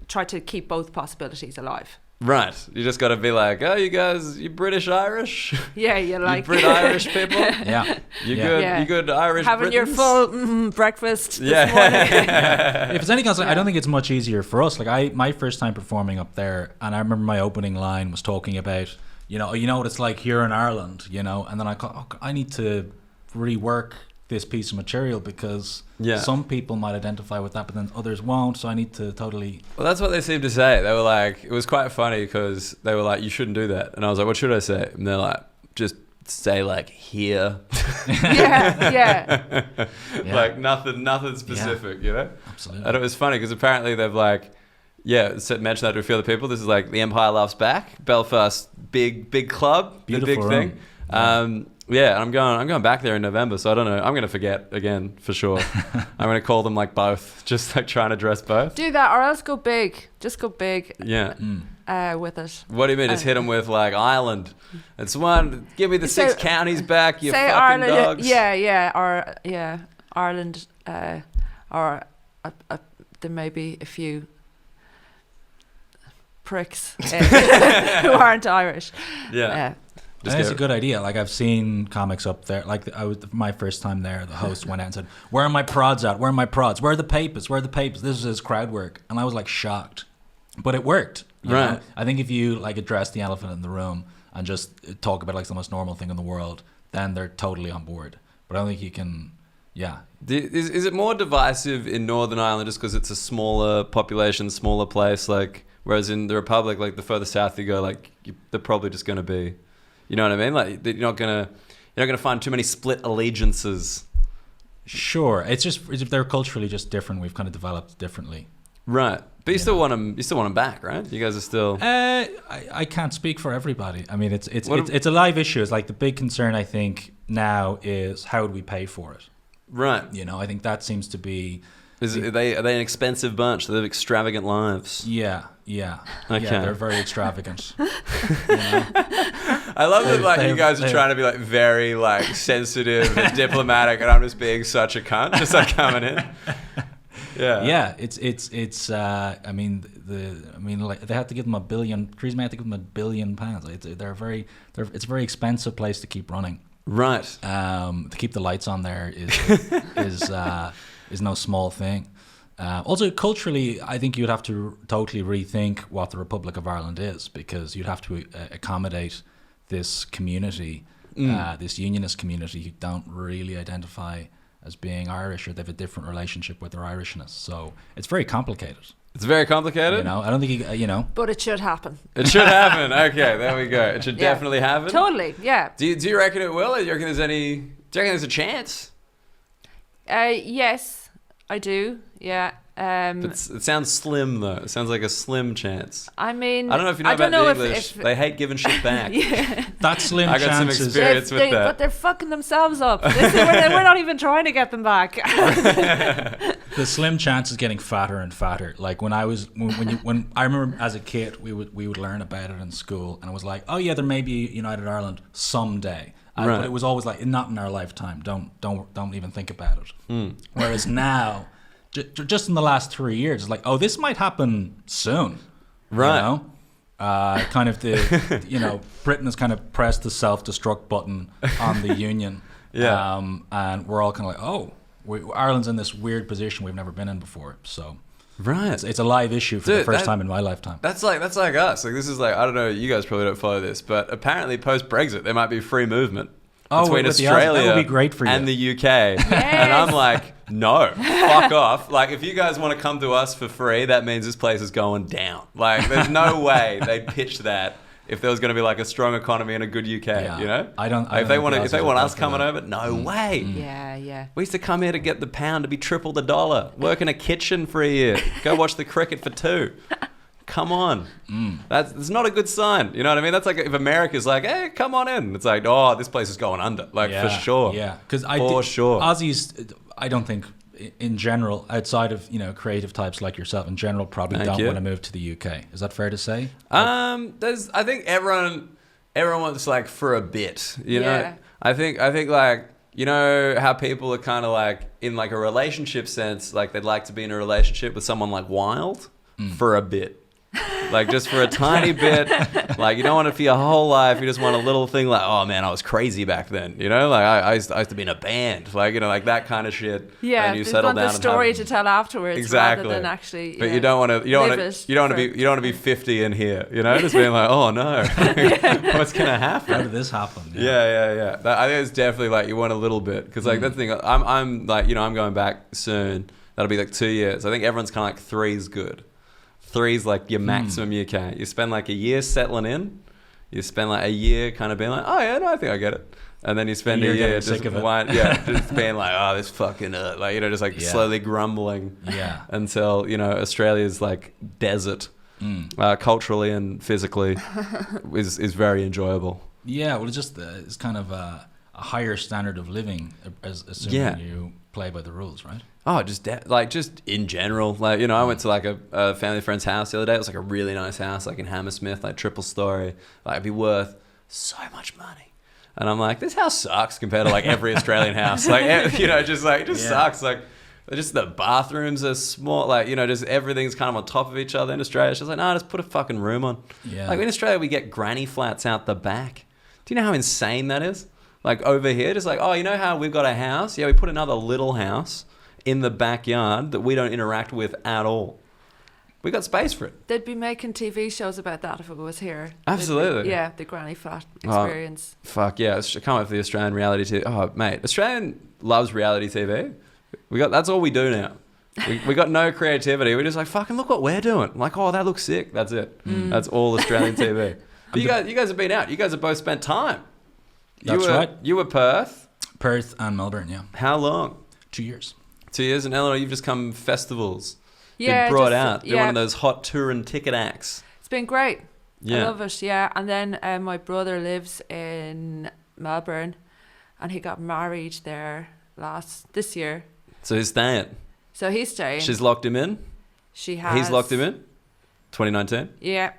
Speaker 3: try to keep both possibilities alive.
Speaker 1: Right. You just got to be like, "Oh, you guys, you British Irish?"
Speaker 3: Yeah, you're like...
Speaker 1: You Brit Irish people?
Speaker 4: Yeah.
Speaker 1: You good? Yeah. You good Irish
Speaker 3: Having
Speaker 1: Britons?
Speaker 3: your full breakfast this morning.
Speaker 4: If it's any concern, I don't think it's much easier for us. Like my first time performing up there, and I remember my opening line was talking about, you know what it's like here in Ireland, and then I need to rework this piece of material because some people might identify with that, but then others won't. So I need to totally...
Speaker 1: Well, that's what they seemed to say. They were like, it was quite funny because they were like, "You shouldn't do that." And I was like, "What should I say?" And they're like, "Just say like here."
Speaker 3: Yeah.
Speaker 1: Like nothing specific,
Speaker 4: Absolutely.
Speaker 1: And it was funny because apparently they've like, mentioned that to a few other people. This is like the Empire Laughs Back, Belfast, big club,
Speaker 4: Beautiful
Speaker 1: the big
Speaker 4: room.
Speaker 1: thing. Yeah, and I'm going back there in November, so I don't know. I'm gonna forget again for sure. I'm gonna call them like both, just like trying to dress both.
Speaker 3: Do that, or else go big. Just go big.
Speaker 1: Yeah.
Speaker 3: With it.
Speaker 1: What do you mean? Just hit them with like Ireland. It's one. Give me the 6 counties back. You fucking
Speaker 3: Ireland,
Speaker 1: dogs.
Speaker 3: Ireland. Or there may be a few pricks who aren't Irish.
Speaker 1: Yeah.
Speaker 4: I think it's a good idea. Like I've seen comics up there. Like I was my first time there. The host went out and said, "Where are my prods at? Where are my prods? Where are the papers? Where are the papers?" This is his crowd work, and I was like shocked, but it worked. You know? I think if you like address the elephant in the room and just talk about like the most normal thing in the world, then they're totally on board. But I don't think you can. Yeah.
Speaker 1: Is it more divisive in Northern Ireland just because it's a smaller population, smaller place? Like whereas in the Republic, like the further south you go, like they're probably just going to be. You know what I mean? Like you're not gonna find too many split allegiances.
Speaker 4: Sure, they're culturally just different. We've kind of developed differently.
Speaker 1: Right, but you still want them. You still want them back, right? You guys are still.
Speaker 4: I can't speak for everybody. I mean, it's a live issue. It's like the big concern I think now is how would we pay for it?
Speaker 1: Right.
Speaker 4: I think that seems to be.
Speaker 1: Are they an expensive bunch? They live extravagant lives.
Speaker 4: Yeah.
Speaker 1: Okay.
Speaker 4: Yeah, they're very extravagant.
Speaker 1: I love that you guys are trying to be like very like sensitive and diplomatic, and I'm just being such a cunt, just like coming in. Yeah. It's. I mean, like they have to give them $1 billion. Theresa May had to give them £1 billion. It's a very expensive place to keep running. Right.
Speaker 4: To keep the lights on there is no small thing. Also, culturally, I think you'd have to totally rethink what the Republic of Ireland is, because you'd have to accommodate this community, this unionist community who don't really identify as being Irish, or they have a different relationship with their Irishness. So it's very complicated.
Speaker 1: It's very complicated?
Speaker 4: I don't think
Speaker 3: But it should happen.
Speaker 1: It should happen. Okay, there we go. It should definitely happen.
Speaker 3: Totally, yeah.
Speaker 1: Do you reckon it will? Do you reckon there's a chance?
Speaker 3: Yes, I do. Yeah.
Speaker 1: But it sounds slim though. It sounds like a slim chance.
Speaker 3: I mean,
Speaker 1: I don't know if you know about the English. They hate giving shit back.
Speaker 4: That slim
Speaker 1: I got some
Speaker 4: chances.
Speaker 1: experience with that.
Speaker 3: But they're fucking themselves up. We're not even trying to get them back.
Speaker 4: The slim chance is getting fatter and fatter. Like when I remember as a kid, we would learn about it in school, and it was like, oh yeah, there may be United Ireland someday. But it was always like, not in our lifetime. Don't even think about it. Whereas now, just in the last 3 years, it's like, oh, this might happen soon.
Speaker 1: Right.
Speaker 4: Kind of Britain has kind of pressed the self-destruct button on the union.
Speaker 1: Yeah.
Speaker 4: And we're all kind of like, oh, Ireland's in this weird position we've never been in before. So.
Speaker 1: Right.
Speaker 4: It's a live issue for the first time in my lifetime.
Speaker 1: That's like us. Like this is like, I don't know, you guys probably don't follow this, but apparently post Brexit there might be free movement between Australia
Speaker 4: that would be great for you.
Speaker 1: and the UK. And I'm like, no, fuck off. Like if you guys want to come to us for free, that means this place is going down. Like there's no way they'd pitch that if there was going to be like a strong economy and a good UK.
Speaker 4: Yeah.
Speaker 1: You know,
Speaker 4: I don't
Speaker 1: if they
Speaker 4: think
Speaker 1: want
Speaker 4: the
Speaker 1: if they
Speaker 4: Aussies
Speaker 1: want
Speaker 4: are
Speaker 1: us
Speaker 4: up for
Speaker 1: coming
Speaker 4: that.
Speaker 1: over, no way.
Speaker 3: Yeah.
Speaker 1: We used to come here to get the pound to be triple the dollar. Work in a kitchen for a year. Go watch the cricket for 2. Come on. That's not a good sign. You know what I mean? That's like if America's like, hey, come on in. It's like, oh, this place is going under. Like, for sure.
Speaker 4: Yeah. Because
Speaker 1: sure.
Speaker 4: Aussies, I don't think, in general, outside of, creative types like yourself, in general, probably don't want to move to the UK. Is that fair to say?
Speaker 1: I think everyone wants like for a bit, you know? I think like, you know how people are kind of like in like a relationship sense, like they'd like to be in a relationship with someone like wild for a bit. Like just for a tiny bit, like you don't want it for your whole life. You just want a little thing like, oh man, I was crazy back then. You know, like I used to be in a band, like like that kind of shit.
Speaker 3: Yeah,
Speaker 1: and you
Speaker 3: you
Speaker 1: settle
Speaker 3: want
Speaker 1: down
Speaker 3: the story
Speaker 1: and
Speaker 3: to tell afterwards,
Speaker 1: exactly.
Speaker 3: rather than actually.
Speaker 1: But you don't want to be 50 in here. You know, just being like, oh no, what's gonna happen?
Speaker 4: How did this happen?
Speaker 1: Yeah. I think it's definitely like you want a little bit because like that's the thing. I'm like I'm going back soon. That'll be like 2 years. I think everyone's kind of like 3's good. 3's like your maximum you can. You spend like a year settling in. You spend like a year kind of being like, oh yeah, no, I think I get it. And then you spend a year just just being like, oh, this fucking like just like slowly grumbling. Yeah. Until Australia's like desert, culturally and physically, is very enjoyable.
Speaker 4: Yeah, well, it's kind of a higher standard of living, assuming you play by the rules, right?
Speaker 1: Oh, just in general. Like, I went to like a family friend's house the other day. It was like a really nice house, like in Hammersmith, like triple story. Like it'd be worth so much money. And I'm like, this house sucks compared to like every Australian house. Like, just sucks. Like, just the bathrooms are small. Like, just everything's kind of on top of each other in Australia. It's just like, no, just put a fucking room on. Yeah. Like in Australia, we get granny flats out the back. Do you know how insane that is? Like over here, just like, oh, you know how we've got a house? Yeah, we put another little house in the backyard that we don't interact with at all. We got space for it.
Speaker 3: They'd be making TV shows about that if it was here.
Speaker 1: Absolutely.
Speaker 3: The granny flat experience.
Speaker 1: Oh, fuck yeah! I can't wait for the Australian reality TV. Oh mate, Australian loves reality TV. That's all we do now. We got no creativity. We're just like, fucking look what we're doing. I'm like, oh, that looks sick. That's it. That's all Australian TV. But you guys have been out. You guys have both spent time.
Speaker 4: That's right.
Speaker 1: You were Perth
Speaker 4: and Melbourne. Yeah.
Speaker 1: How long?
Speaker 4: 2 years.
Speaker 1: 2 years, and Eleanor, you've just come festivals.
Speaker 3: Yeah,
Speaker 1: been brought out. You're one of those hot touring ticket acts.
Speaker 3: It's been great.
Speaker 1: Yeah.
Speaker 3: I love it. Yeah, and then my brother lives in Melbourne, and he got married there this year.
Speaker 1: So he's staying.
Speaker 3: She's
Speaker 1: locked him in.
Speaker 3: She has.
Speaker 1: He's locked him in. 2019.
Speaker 3: Yeah.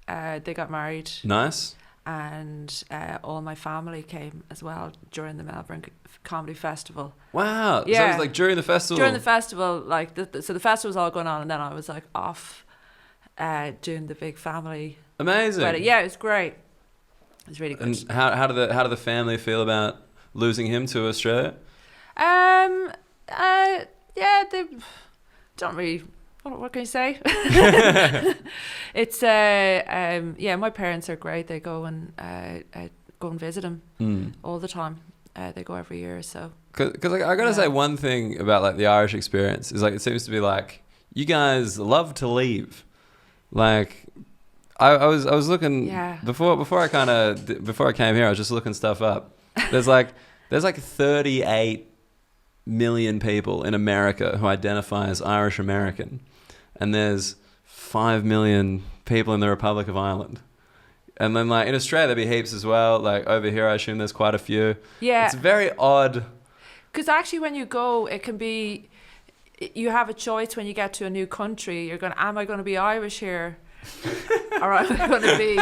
Speaker 3: They got married.
Speaker 1: Nice.
Speaker 3: And all my family came as well during the Melbourne Comedy Festival.
Speaker 1: Wow.
Speaker 3: Yeah.
Speaker 1: So it was like during the festival?
Speaker 3: During the festival, like, so the festival was all going on, and then I was like off doing the big family.
Speaker 1: Amazing.
Speaker 3: Wedding. Yeah, it was great. It was really good.
Speaker 1: And how did the family feel about losing him to Australia?
Speaker 3: Yeah, they don't really. What can you say? It's my parents are great. They go and visit him all the time. They go every year or so.
Speaker 1: Because I gotta say one thing about like the Irish experience is like it seems to be like you guys love to leave. Like I was looking before I came here. I was just looking stuff up. There's like 38 million people in America who identify as Irish American, and there's 5 million people in the Republic of Ireland. And then like in Australia there'd be heaps as well. Like over here I assume there's quite a few. Yeah. It's very odd.
Speaker 3: Because actually when you go, it can be, you have a choice when you get to a new country. You're going, am I going to be Irish here? Or am I going to be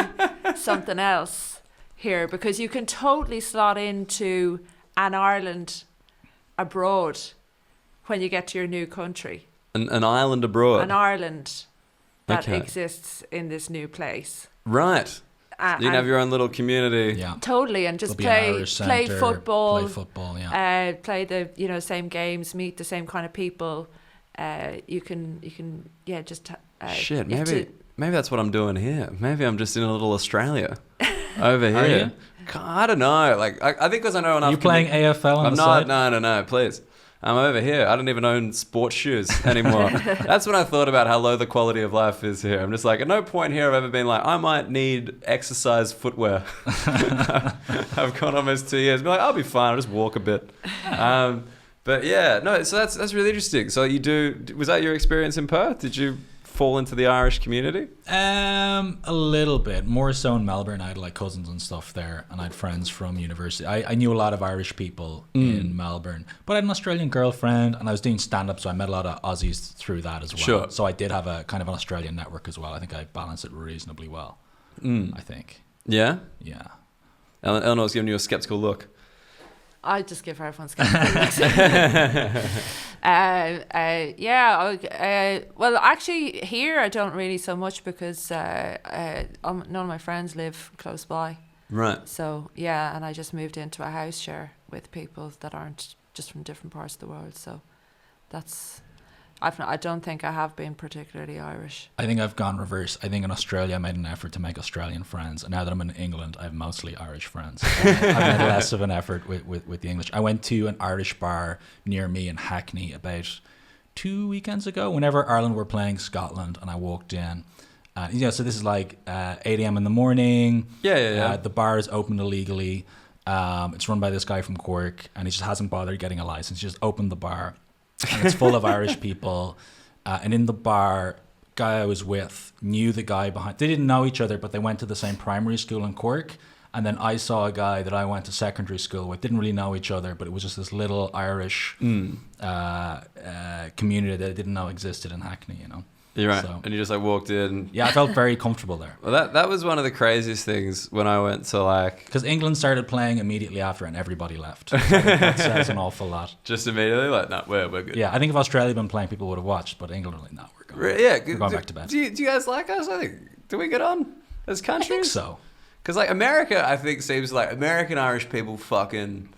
Speaker 3: something else here? Because you can totally slot into an Ireland abroad when you get to your new country.
Speaker 1: An island abroad?
Speaker 3: An Ireland that exists in this new place.
Speaker 1: Right. So you can have your own little community.
Speaker 3: Yeah. Totally, and just play football.
Speaker 4: Play football, yeah.
Speaker 3: Play the same games, meet the same kind of people. You can just
Speaker 1: shit. Maybe that's what I'm doing here. Maybe I'm just in a little Australia over here. Are you? I don't know. Like I think because I know enough.
Speaker 4: You playing AFL on the side?
Speaker 1: No, please. I'm over here. I don't even own sports shoes anymore. That's when I thought about how low the quality of life is here. I'm just like, at no point here have I ever been like, I might need exercise footwear. I've gone almost 2 years. Be like, I'll be fine. I'll just walk a bit. But yeah, no. So that's really interesting. So was that your experience in Perth? Did you fall into the Irish community?
Speaker 4: A little bit more so in Melbourne. I had like cousins and stuff there, and I had friends from university. I knew a lot of Irish people in Melbourne, but I had an Australian girlfriend, and I was doing stand-up, so I met a lot of Aussies through that as well.
Speaker 1: Sure.
Speaker 4: So I did have a kind of an Australian network as well. I think I balanced it reasonably well. I think.
Speaker 1: Yeah?
Speaker 4: Yeah.
Speaker 1: Eleanor's giving you a skeptical look.
Speaker 3: I just give everyone skeptical looks. Well, actually, here I don't really so much because none of my friends live close by.
Speaker 1: Right.
Speaker 3: So, yeah, and I just moved into a house share with people that aren't just from different parts of the world. So that's... I don't think I have been particularly Irish.
Speaker 4: I think I've gone reverse. I think in Australia I made an effort to make Australian friends, and now that I'm in England I have mostly Irish friends. I've made less of an effort with the English. I went to an Irish bar near me in Hackney about 2 weekends ago whenever Ireland were playing Scotland, and I walked in. So this is like 8 a.m. in the morning.
Speaker 1: Yeah.
Speaker 4: The bar is opened illegally. It's run by this guy from Cork, and he just hasn't bothered getting a license. He just opened the bar. And it's full of Irish people, and in the bar, guy I was with knew the guy behind. They didn't know each other, but they went to the same primary school in Cork. And then I saw a guy that I went to secondary school with. Didn't really know each other, but it was just this little Irish community that I didn't know existed in Hackney. You know.
Speaker 1: You're right.
Speaker 4: So,
Speaker 1: and you just like walked in.
Speaker 4: Yeah, I felt very comfortable there.
Speaker 1: Well, that was one of the craziest things when I went to like...
Speaker 4: Because England started playing immediately after and everybody left. So that says an awful lot.
Speaker 1: Just immediately? Like, no, we're good.
Speaker 4: Yeah, I think if Australia had been playing, people would have watched, but England were like, no, we're going back to bed.
Speaker 1: Do you guys like us? I think... Do we get on as countries?
Speaker 4: I think so.
Speaker 1: Because like America, I think seems like American Irish people fucking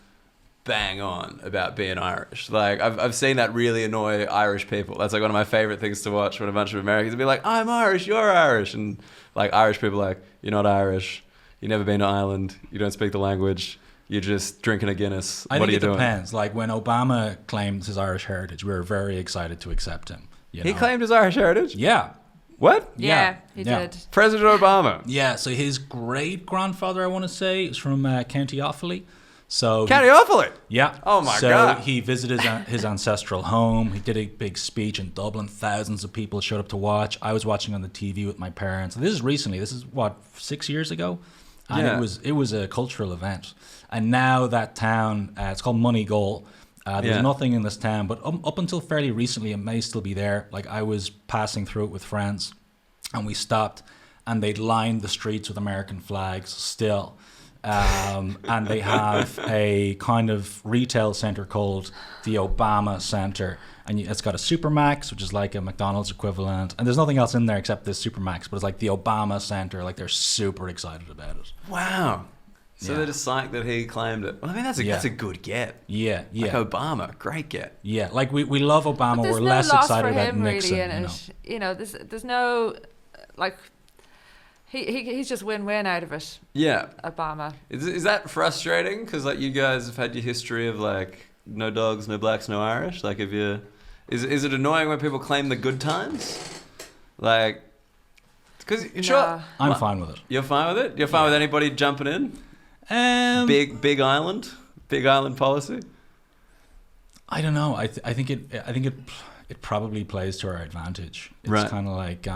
Speaker 1: bang on about being Irish. Like I've seen that really annoy Irish people. That's like one of my favorite things to watch when a bunch of Americans be like, I'm Irish, you're Irish, and like Irish people are like, you're not Irish, you've never been to Ireland, you don't speak the language, you're just drinking a Guinness.
Speaker 4: I
Speaker 1: what
Speaker 4: think
Speaker 1: are you
Speaker 4: it depends.
Speaker 1: doing?
Speaker 4: Like when Obama claimed his Irish heritage, we were very excited to accept him.
Speaker 1: He claimed his Irish heritage?
Speaker 4: Yeah.
Speaker 1: What?
Speaker 3: Yeah, he did.
Speaker 1: President Obama.
Speaker 4: Yeah, so his great grandfather, I want to say, is from County Offaly. So
Speaker 1: County Offaly?
Speaker 4: Yeah.
Speaker 1: Oh my God.
Speaker 4: So he visited his ancestral home. He did a big speech in Dublin. Thousands of people showed up to watch. I was watching on the TV with my parents. This is recently. This is what, 6 years ago? And it was a cultural event. And now that town, it's called Moneygall. There's nothing in this town, but up until fairly recently, it may still be there. Like I was passing through it with friends, and we stopped, and they'd lined the streets with American flags still. And they have a kind of retail center called the Obama Center, and it's got a Supermax, which is like a McDonald's equivalent, and there's nothing else in there except this Supermax, but it's like the Obama Center. Like they're super excited about it.
Speaker 1: Wow. So they're just psyched that he claimed it. Well, I mean, that's a good get.
Speaker 4: Yeah.
Speaker 1: Like Obama, great get.
Speaker 4: Yeah, like we love Obama. We're
Speaker 3: no
Speaker 4: less
Speaker 3: loss
Speaker 4: excited
Speaker 3: for
Speaker 4: about
Speaker 3: him
Speaker 4: Nixon.
Speaker 3: really in it. You know, there's no like he's just win-win out of it.
Speaker 1: Yeah.
Speaker 3: Obama.
Speaker 1: Is that frustrating? Because like you guys have had your history of like no dogs, no blacks, no Irish. Like if you, is it annoying when people claim the good times? Like, because sure,
Speaker 4: I'm fine with it.
Speaker 1: You're fine with it. You're fine with anybody jumping in. Big island policy.
Speaker 4: I don't know. I think it probably plays to our advantage. It's
Speaker 1: Right.
Speaker 4: kind of like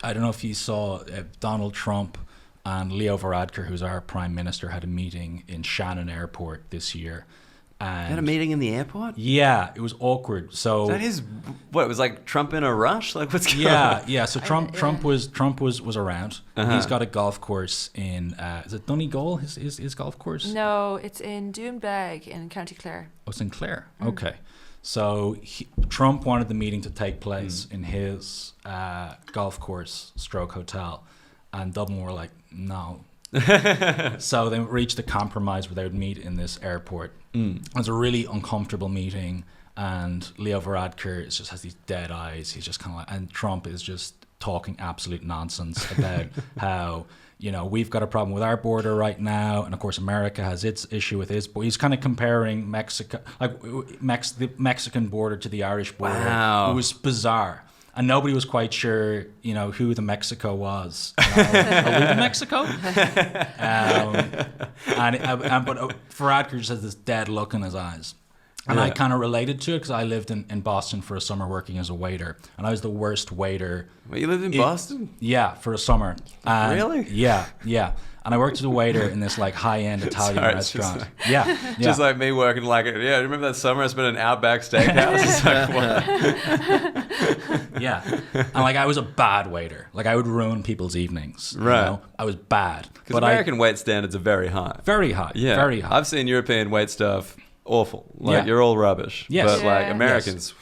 Speaker 4: I don't know if you saw Donald Trump and Leo Varadkar, who's our prime minister, had a meeting in Shannon Airport this year. And
Speaker 1: Had a meeting in the airport?
Speaker 4: Yeah, it was awkward. So
Speaker 1: That is what it was like. Trump in a rush? Like what's going on?
Speaker 4: yeah. So Trump was around.
Speaker 1: Uh-huh.
Speaker 4: He's got a golf course in is it Donegal? His golf course?
Speaker 3: No, it's in Doonbeg in County Clare.
Speaker 4: Oh, it's in Clare. Okay. So Trump wanted the meeting to take place in his golf course stroke hotel, and Dublin were like, no. So they reached a compromise where they would meet in this airport. It was a really uncomfortable meeting, and Leo Varadkar just has these dead eyes. He's just kind of like, and Trump is just talking absolute nonsense about how we've got a problem with our border right now, and of course America has its issue with his. But he's kind of comparing Mexico, the Mexican border to the Irish border.
Speaker 1: Wow.
Speaker 4: It was bizarre. And nobody was quite sure, who the Mexico was. Are we the Mexico? But Varadkar just has this dead look in his eyes. And I kind of related to it because I lived in Boston for a summer working as a waiter. And I was the worst waiter.
Speaker 1: Wait, you lived in Boston?
Speaker 4: Yeah, for a summer.
Speaker 1: Really?
Speaker 4: Yeah. And I worked as a waiter in this high-end Italian restaurant. Yeah.
Speaker 1: Just like me working remember that summer I spent in an Outback Steakhouse? It's like, what?
Speaker 4: Yeah. And I was a bad waiter. I would ruin people's evenings.
Speaker 1: Right.
Speaker 4: I was bad.
Speaker 1: Because American wait standards are very high.
Speaker 4: Very high. Yeah. Very high.
Speaker 1: I've seen European wait stuff awful.
Speaker 4: Yeah.
Speaker 1: You're all rubbish.
Speaker 4: Yes.
Speaker 1: But Americans...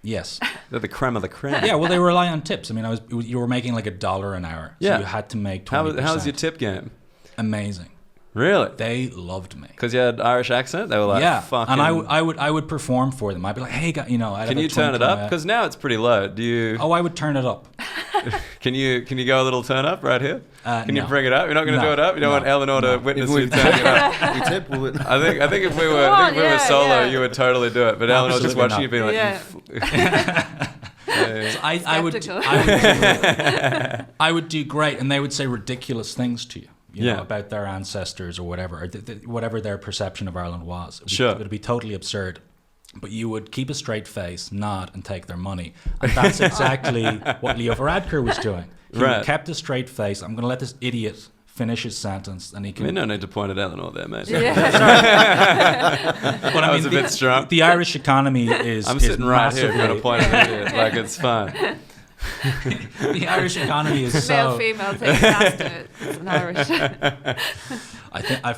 Speaker 4: Yes.
Speaker 1: They're the creme of the creme.
Speaker 4: Yeah, well, they rely on tips. I mean, you were making $1 an hour. So you had to make 20%.
Speaker 1: How was your tip game?
Speaker 4: Amazing.
Speaker 1: Really?
Speaker 4: They loved me.
Speaker 1: Because you had Irish accent? They were like, fucking...
Speaker 4: And I would perform for them. I'd be like, hey, I'd
Speaker 1: Can you turn it up? Because now it's pretty low. Do you...
Speaker 4: Oh, I would turn it up.
Speaker 1: Can you go a little turn up right here? Can you
Speaker 4: no.
Speaker 1: bring it up? You're not going to do it up? You don't want Eleanor to witness you turning it up?
Speaker 2: We tip.
Speaker 1: I think if we were solo, you would totally do it. But Eleanor just watching you being like...
Speaker 4: I would do great, and they would say ridiculous things to you. About their ancestors or whatever, whatever their perception of Ireland was. It would be totally absurd. But you would keep a straight face, nod, and take their money. And that's exactly what Leo Varadkar was doing. He kept a straight face. I'm going to let this idiot finish his sentence, and he can...
Speaker 1: no need to point at Eleanor there, mate.
Speaker 4: Yeah. But
Speaker 1: I was a bit strong.
Speaker 4: The Irish economy is...
Speaker 1: I'm sitting right here going to point at an idiot. It's fine.
Speaker 4: The Irish economy is so...
Speaker 3: Male, female, take fast to it. It's an Irish.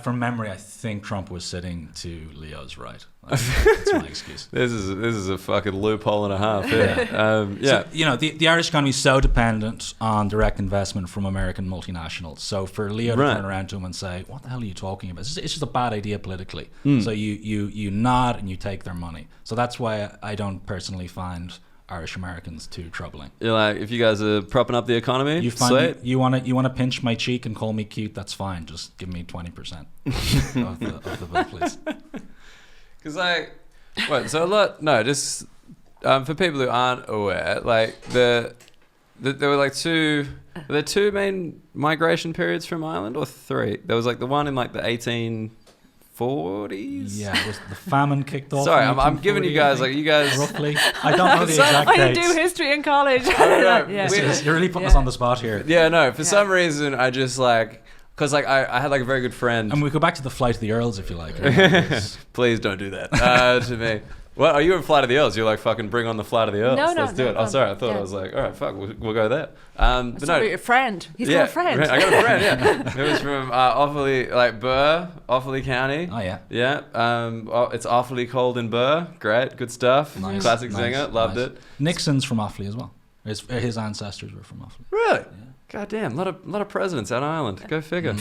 Speaker 4: From memory, I think Trump was sitting to Leo's right. That's my excuse.
Speaker 1: This is a fucking loophole and a half. Yeah.
Speaker 4: So, the Irish economy is so dependent on direct investment from American multinationals. So for Leo to turn around to him and say, "What the hell are you talking about? It's just a bad idea politically." So you nod and you take their money. So that's why I don't personally find Irish Americans too troubling.
Speaker 1: You're like, if you guys are propping up the economy,
Speaker 4: you want to pinch my cheek and call me cute, that's fine. Just give me 20% of the vote, please.
Speaker 1: Because for people who aren't aware, there were two main migration periods from Ireland, or three. There was the one in the 1840s.
Speaker 4: Yeah, it was the famine kicked off.
Speaker 1: Sorry, I'm giving you guys
Speaker 4: roughly. I don't know the exact dates.
Speaker 3: I do history in college.
Speaker 4: You're really putting us on the spot here.
Speaker 1: Yeah, no. For some reason, I just because I had a very good friend.
Speaker 4: And we go back to the Flight of the Earls if you like.
Speaker 1: Please don't do that to me. What, are you in Flight of the Earls? You're like, fucking bring on the Flight of the Earls. Let's do it. Oh, sorry. I thought I was like, all right, fuck, we'll go there. But no.
Speaker 3: Your friend. He's got a friend.
Speaker 1: I got a friend, yeah. It was from Offaly, Burr, Offaly County.
Speaker 4: Oh, yeah.
Speaker 1: Yeah. It's awfully cold in Burr. Great. Good stuff.
Speaker 4: Nice.
Speaker 1: Classic singer. Loved it.
Speaker 4: Nixon's from Offaly as well. His ancestors were from Offaly.
Speaker 1: Really?
Speaker 4: Yeah.
Speaker 1: God damn. A lot of presidents out of Ireland. Go figure.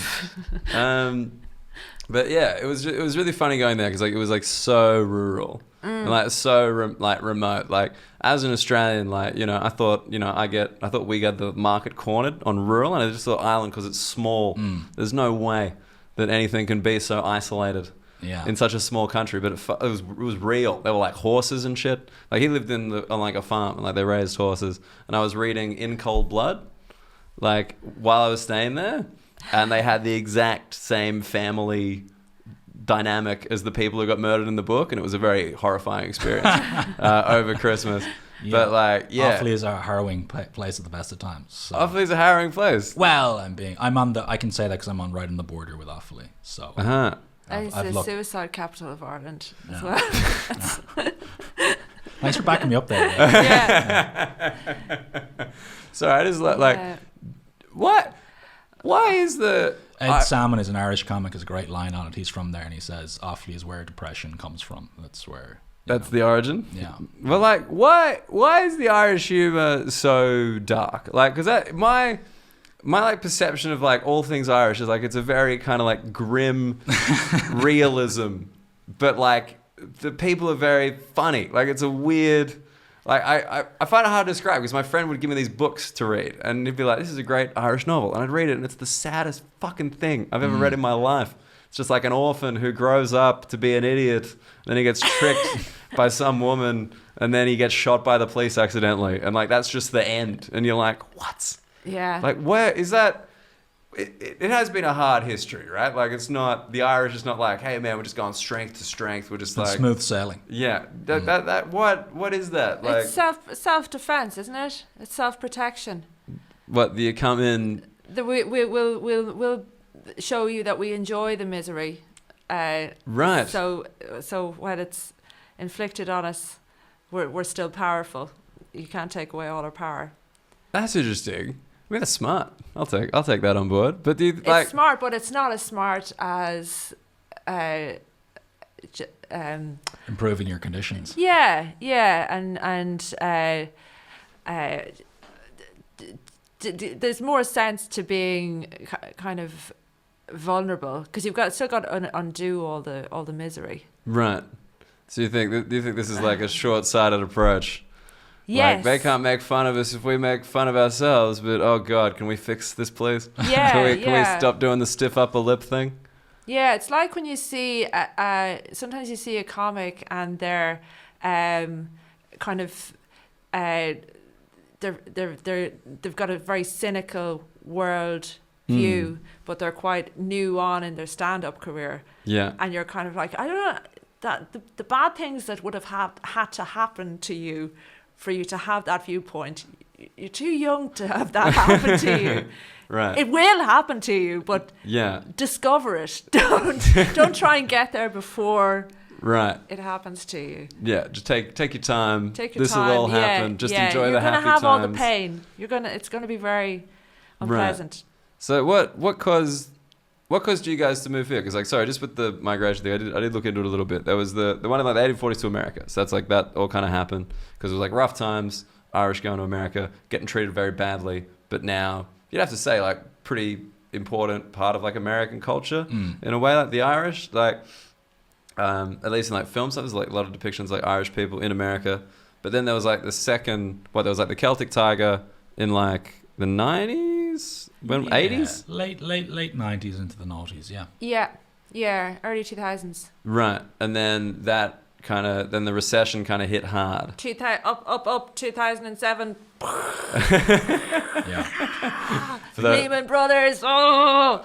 Speaker 1: But yeah, it was really funny going there because it was so rural. And so remote. As an Australian, I thought we got the market cornered on rural, and I just thought Ireland, because it's small, there's no way that anything can be so isolated in such a small country. But it was real. There were horses and shit. He lived on a farm, and they raised horses. And I was reading In Cold Blood, while I was staying there, and they had the exact same family dynamic as the people who got murdered in the book, and it was a very horrifying experience over Christmas.
Speaker 4: Yeah.
Speaker 1: But
Speaker 4: Offaly is a harrowing place at the best of times. So.
Speaker 1: Offaly's a harrowing place.
Speaker 4: Well, I can say that because I'm right on the border with Offaly. So
Speaker 3: It's the suicide capital of Ireland as well.
Speaker 4: Thanks for backing me up there.
Speaker 3: Yeah.
Speaker 1: Sorry, I just what? Why is the
Speaker 4: Ed Salmon is an Irish comic, has a great line on it. He's from there, and he says Offaly is where depression comes from. That's where.
Speaker 1: That's the origin.
Speaker 4: Yeah.
Speaker 1: Well, why is the Irish humor so dark? Because my perception of all things Irish is it's a very kind of grim realism, but the people are very funny. It's a weird. Like I find it hard to describe because my friend would give me these books to read and he'd be like, this is a great Irish novel. And I'd read it and it's the saddest fucking thing I've ever read in my life. It's just like an orphan who grows up to be an idiot. Then he gets tricked by some woman and then he gets shot by the police accidentally. And like, that's just the end. And you're like, what?
Speaker 3: Yeah.
Speaker 1: Like, where is that? It has been a hard history, right? Like, it's not, the Irish is not like, hey man, we're just going strength to strength. We're just like
Speaker 4: smooth sailing.
Speaker 1: Yeah. What is that? Like,
Speaker 3: it's self-defense, isn't it? It's self-protection.
Speaker 1: What, you come in?
Speaker 3: We'll show you that we enjoy the misery.
Speaker 1: Right.
Speaker 3: So when it's inflicted on us, we're still powerful. You can't take away all our power.
Speaker 1: That's interesting. I mean, that's smart. I'll take that on board. But do you like?
Speaker 3: It's smart, but it's not as smart as
Speaker 4: Improving your conditions.
Speaker 3: Yeah, there's more sense to being kind of vulnerable because you've still got to undo all the misery.
Speaker 1: Right. So do you think this is like a short-sighted approach?
Speaker 3: Yes.
Speaker 1: Like, they can't make fun of us if we make fun of ourselves, but oh God, can we fix this, please?
Speaker 3: Yeah,
Speaker 1: can we stop doing the stiff upper lip thing?
Speaker 3: Yeah, it's like when you see, sometimes you see a comic and they're kind of, they've got a very cynical world view, but they're quite new on in their stand-up career.
Speaker 1: Yeah.
Speaker 3: And you're kind of like, I don't know, that the bad things that would have had to happen to you for you to have that viewpoint, you're too young to have that happen to you.
Speaker 1: Right.
Speaker 3: It will happen to you, but discover it. Don't try and get there before it happens to you.
Speaker 1: Yeah, just take your time.
Speaker 3: Take your
Speaker 1: this
Speaker 3: time.
Speaker 1: will all happen. Just enjoy the happy times.
Speaker 3: You're gonna have all the pain. It's gonna be very unpleasant.
Speaker 1: Right. So what caused you guys to move here? Because just with the migration thing, I did look into it a little bit. There was the one in like the 1840s to America. So that's like that all kind of happened because it was like rough times. Irish going to America, getting treated very badly, but now you'd have to say like pretty important part of like American culture in a way, like the Irish, like at least in like film stuff, there's like a lot of depictions like Irish people in America. But then there was like there was like the Celtic Tiger in like the 90s, 80s,
Speaker 4: late 90s into the noughties,
Speaker 3: Yeah, early 2000s.
Speaker 1: Right, and then then the recession kind of hit hard.
Speaker 3: 2007.
Speaker 4: Yeah.
Speaker 3: Lehman Brothers. Oh.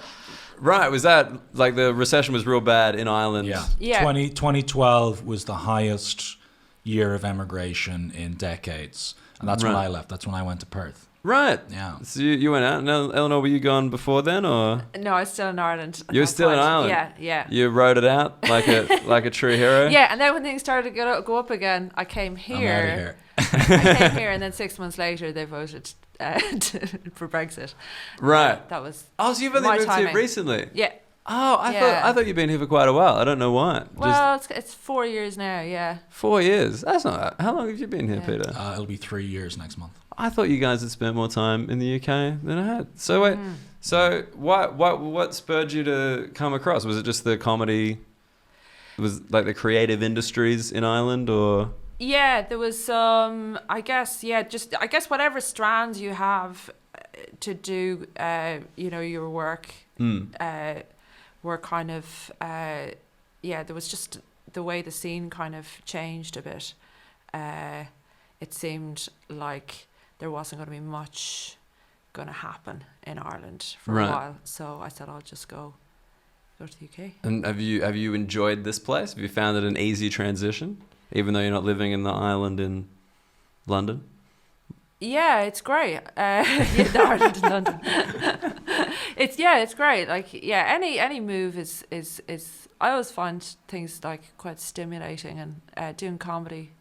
Speaker 1: Right, was that like the recession was real bad in Ireland?
Speaker 3: Yeah.
Speaker 4: 2012 was the highest year of emigration in decades, and that's when I left. That's when I went to Perth.
Speaker 1: Right.
Speaker 4: Yeah.
Speaker 1: So you went out. Now, Eleanor, were you gone before then, or?
Speaker 3: No, I was still in Ireland.
Speaker 1: You were still in Ireland.
Speaker 3: Yeah.
Speaker 1: You rode it out like a true hero.
Speaker 3: Yeah, and then when things started to go up again, I came here.
Speaker 4: I'm out of here.
Speaker 3: I came here, and then 6 months later, they voted for Brexit.
Speaker 1: Right.
Speaker 3: That was.
Speaker 1: Oh, so you've only moved here recently?
Speaker 3: Yeah.
Speaker 1: Oh, I thought you'd been here for quite a while. I don't know why.
Speaker 3: Well, it's 4 years now. Yeah.
Speaker 1: 4 years. That's not. How long have you been here, Peter?
Speaker 4: It'll be 3 years next month.
Speaker 1: I thought you guys had spent more time in the UK than I had. So wait, so what spurred you to come across? Was it just the comedy? Was like the creative industries in Ireland, or?
Speaker 3: Yeah, there was some. I guess whatever strands you have to do, your work, were kind of, there was just the way the scene kind of changed a bit. It seemed like there wasn't going to be much going to happen in Ireland for a while. So I said, I'll just go to the UK.
Speaker 1: And have you enjoyed this place? Have you found it an easy transition, even though you're not living in the island in London?
Speaker 3: Yeah, it's great. The Ireland in London. It's great. Like, any move is I always find things like quite stimulating, and doing comedy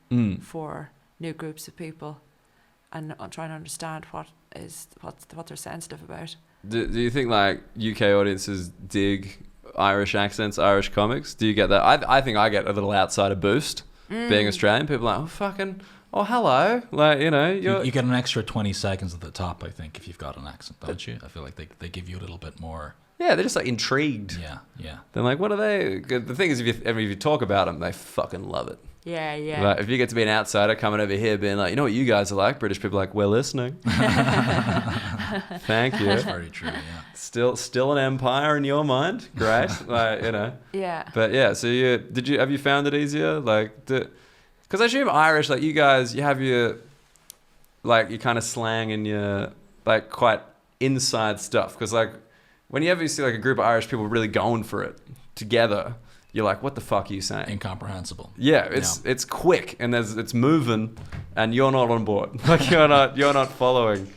Speaker 3: for new groups of people and trying to understand what they're sensitive about.
Speaker 1: Do you think like UK audiences dig Irish accents, Irish comics? Do you get that? I think I get a little outsider boost being Australian. People are like, oh hello, like
Speaker 4: you get an extra 20 seconds at the top. I think if you've got an accent, don't you? I feel like they give you a little bit more
Speaker 1: Yeah, they're just like intrigued.
Speaker 4: Yeah.
Speaker 1: They're like, what are they? The thing is, if you talk about them, they fucking love it.
Speaker 3: Yeah.
Speaker 1: Like, if you get to be an outsider coming over here being like, you know what you guys are like? British people are like, we're listening. Thank you.
Speaker 4: That's very true, yeah.
Speaker 1: Still an empire in your mind. Great. Like, you know.
Speaker 3: Yeah.
Speaker 1: But yeah, so have you found it easier? Like, because I assume Irish, like you guys, you have your kind of slang and your like quite inside stuff. Because like when you ever see like a group of Irish people really going for it together, you're like, what the fuck are you saying?
Speaker 4: Incomprehensible.
Speaker 1: Yeah, it's quick and it's moving, and you're not on board. Like you're not following.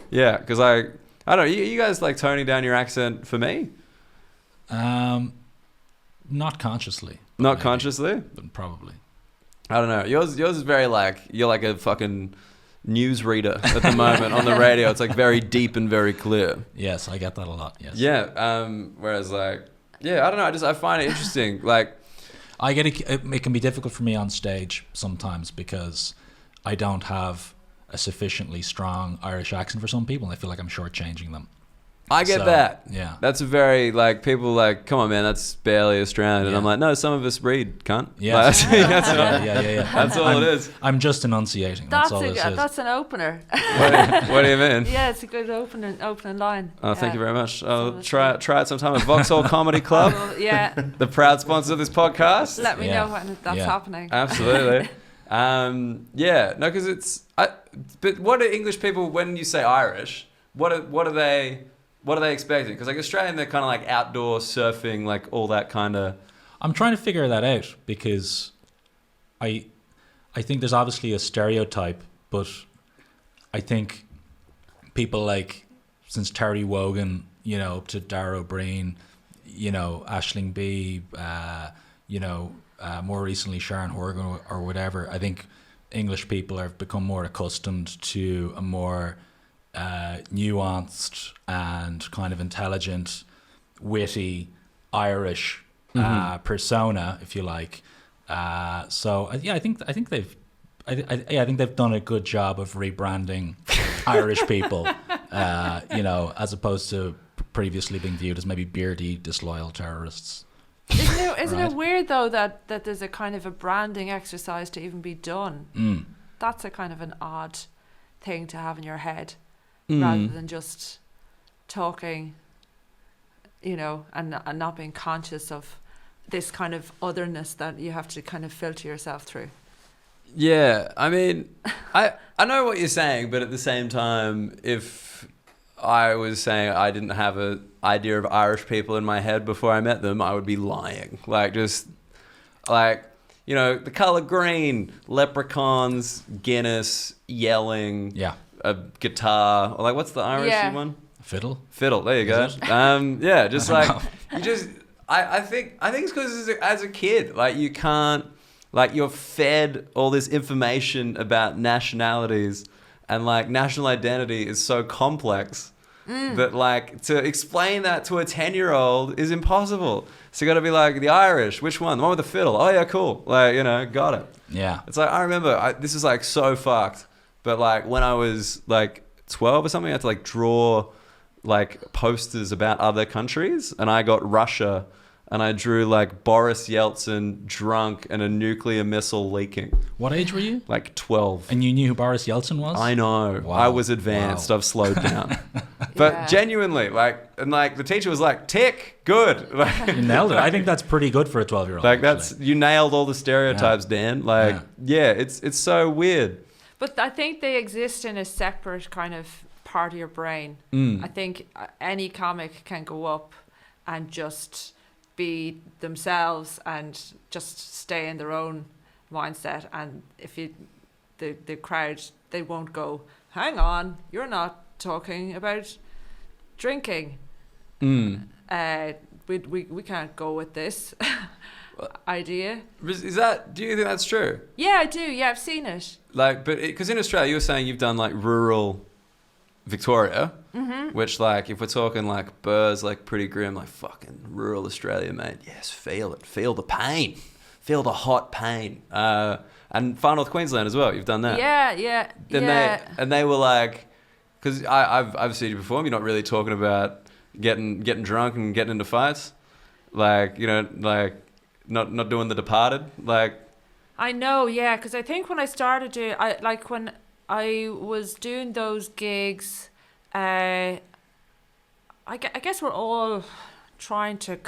Speaker 1: Yeah, because I don't know. You guys like toning down your accent for me?
Speaker 4: Not consciously.
Speaker 1: Not
Speaker 4: maybe,
Speaker 1: consciously?
Speaker 4: but probably.
Speaker 1: I don't know. Yours is very like, you're like a fucking newsreader at the moment on the radio. It's like very deep and very clear.
Speaker 4: Yes, I get that a lot. Yes.
Speaker 1: Yeah. Whereas like, yeah, I don't know. I find it interesting. Like,
Speaker 4: I get it can be difficult for me on stage sometimes because I don't have a sufficiently strong Irish accent for some people, and I feel like I'm shortchanging them.
Speaker 1: I get that.
Speaker 4: Yeah.
Speaker 1: That's a very, like, people like, come on, man, that's barely Australian. And
Speaker 4: Yeah.
Speaker 1: I'm like, no, some of us read, cunt.
Speaker 4: Yeah.
Speaker 1: Like,
Speaker 4: Yeah.
Speaker 1: that's all it is.
Speaker 4: I'm just enunciating. That's all this is.
Speaker 3: That's an opener.
Speaker 1: What do you mean?
Speaker 3: Yeah, it's a good opening line.
Speaker 1: Oh, thank you very much. I'll
Speaker 3: Some
Speaker 1: try it sometime at Vauxhall Comedy Club,
Speaker 3: Yeah.
Speaker 1: the proud sponsor of this podcast.
Speaker 3: Let me
Speaker 4: Yeah.
Speaker 3: know when that's
Speaker 4: Yeah.
Speaker 3: happening.
Speaker 1: Absolutely. Yeah, no, because but what are English people, when you say Irish, what are they expecting? Because like Australian, they're kind of like outdoor surfing, like all that kind of.
Speaker 4: I'm trying to figure that out because I think there's obviously a stereotype, but I think people like, since Terry Wogan, you know, up to Dara O'Brien, you know, Aisling B, you know, more recently Sharon Horgan or whatever, I think English people have become more accustomed to a more nuanced and kind of intelligent, witty Irish persona, if you like. So yeah, I think they've done a good job of rebranding Irish people, you know, as opposed to previously being viewed as maybe beardy, disloyal terrorists.
Speaker 3: Isn't it weird though that there's a kind of a branding exercise to even be done? That's a kind of an odd thing to have in your head, rather than just talking, you know, and not being conscious of this kind of otherness that you have to kind of filter yourself through.
Speaker 1: Yeah, I mean, I know what you're saying, but at the same time, if I was saying I didn't have an idea of Irish people in my head before I met them, I would be lying. Like, just like, you know, the color green, leprechauns, Guinness, yelling, a guitar, or like, what's the Irish one?
Speaker 4: Fiddle.
Speaker 1: There you go. Yeah, just like you just. I think it's because as a kid, like you can't, like you're fed all this information about nationalities, and like national identity is so complex that like to explain that to a 10-year-old is impossible. So you got to be like, the Irish, which one? The one with the fiddle? Oh yeah, cool. Like, you know, got it.
Speaker 4: Yeah.
Speaker 1: It's like, I remember, this is like so fucked, but like when I was like 12 or something, I had to like draw like posters about other countries, and I got Russia, and I drew like Boris Yeltsin drunk and a nuclear missile leaking.
Speaker 4: What age were you?
Speaker 1: Like 12.
Speaker 4: And you knew who Boris Yeltsin was?
Speaker 1: I know.
Speaker 4: Wow.
Speaker 1: I was advanced.
Speaker 4: Wow.
Speaker 1: I've slowed down. But genuinely, like, and like the teacher was like, tick, good. Like,
Speaker 4: You nailed it. I think that's pretty good for a 12-year-old.
Speaker 1: like you nailed all the stereotypes, Dan. Like, yeah, it's so weird.
Speaker 3: But I think they exist in a separate kind of part of your brain. I think any comic can go up and just be themselves and just stay in their own mindset, and if the crowd, they won't go, hang on, you're not talking about drinking. We can't go with this idea.
Speaker 1: Is that, do you think that's true?
Speaker 3: Yeah, I do. Yeah, I've seen it.
Speaker 1: Like, but because in Australia, you were saying you've done like rural Victoria, which like if we're talking like Burrs, like pretty grim, like fucking rural Australia, mate. Yes, feel it, feel the pain, feel the hot pain. And Far North Queensland as well. You've done that.
Speaker 3: Yeah.
Speaker 1: They were like, because I've seen you perform. You're not really talking about getting drunk and getting into fights, like like not doing The Departed, like.
Speaker 3: I know, yeah, because I think when I started doing, when I was doing those gigs, I guess we're all trying to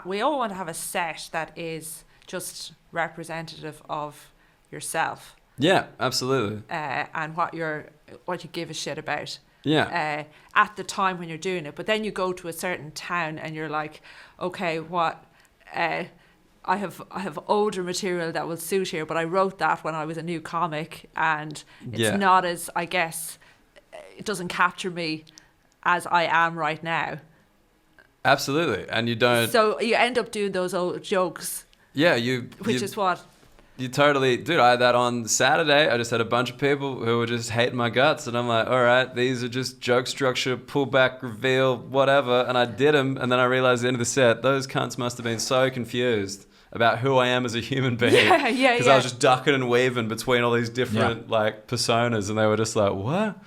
Speaker 3: we all want to have a set that is just representative of yourself.
Speaker 1: Yeah, absolutely.
Speaker 3: And what you give a shit about.
Speaker 1: Yeah.
Speaker 3: At the time when you're doing it, but then you go to a certain town and you're like, okay, what? I have older material that will suit here, but I wrote that when I was a new comic, and it's not as, I guess, it doesn't capture me as I am right now.
Speaker 1: Absolutely, and you don't.
Speaker 3: So you end up doing those old jokes.
Speaker 1: Yeah,
Speaker 3: which is what.
Speaker 1: You totally, dude. I had that on Saturday. I just had a bunch of people who were just hating my guts, and I'm like, all right, these are just joke structure, pullback, reveal, whatever. And I did them, and then I realized at the end of the set, those cunts must have been so confused about who I am as a human being.
Speaker 3: Yeah.
Speaker 1: Because I was just ducking and weaving between all these different like personas, and they were just like, what?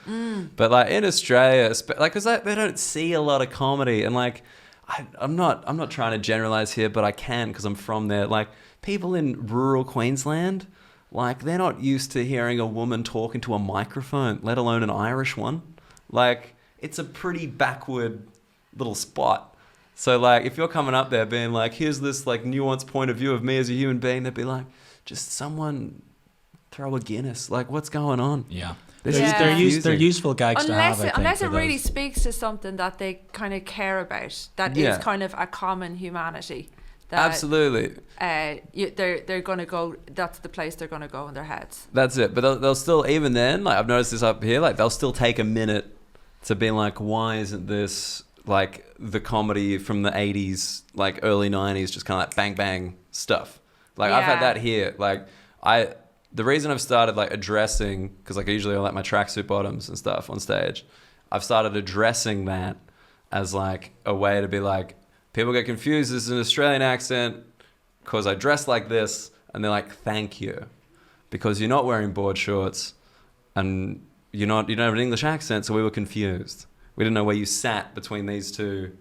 Speaker 1: But like in Australia, like, because they don't see a lot of comedy, and like, I'm not trying to generalize here, but I can because I'm from there. Like, people in rural Queensland, like, they're not used to hearing a woman talking to a microphone, let alone an Irish one. Like, it's a pretty backward little spot. So, like, if you're coming up there being like, here's this, like, nuanced point of view of me as a human being, they'd be like, just someone throw a Guinness. Like, what's going on?
Speaker 4: Yeah. They're useful gags to have, I think,
Speaker 3: unless it really speaks to something that they kind of care about, that is kind of a common humanity.
Speaker 1: Absolutely.
Speaker 3: They're going to go, that's the place they're going to go in their heads.
Speaker 1: That's it. But they'll still, even then, like, I've noticed this up here, like, they'll still take a minute to be like, why isn't this like the comedy from the 80s, like early 90s, just kind of like bang bang stuff. Like I've had that here. Like the reason I've started like addressing, because like I usually like my tracksuit bottoms and stuff on stage, I've started addressing that as like a way to be like, people get confused, this is an Australian accent because I dress like this, and they're like, thank you, because you're not wearing board shorts and you don't have an English accent, so we were confused. We didn't know where you sat between these two,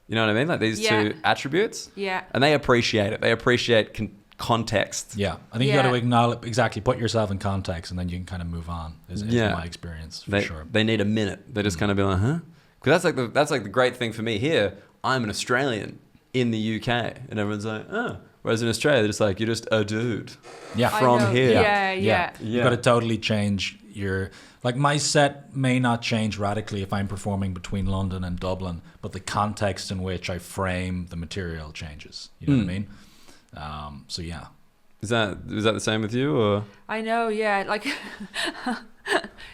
Speaker 1: you know what I mean? Like these two attributes.
Speaker 3: Yeah.
Speaker 1: And they appreciate it. They appreciate context.
Speaker 4: Yeah. I think you got to acknowledge, exactly, put yourself in context, and then you can kind of move on, is my experience, for sure.
Speaker 1: They need a minute. They just kind of be like, huh? Because that's like the great thing for me here. I'm an Australian in the UK, and everyone's like, oh. Whereas in Australia, they're just like, you're just a dude from here.
Speaker 3: Yeah.
Speaker 4: You've got to totally change your... Like, my set may not change radically if I'm performing between London and Dublin, but the context in which I frame the material changes. You know what I mean? So, yeah. Is that
Speaker 1: the same with you, or...?
Speaker 3: I know, yeah. Like,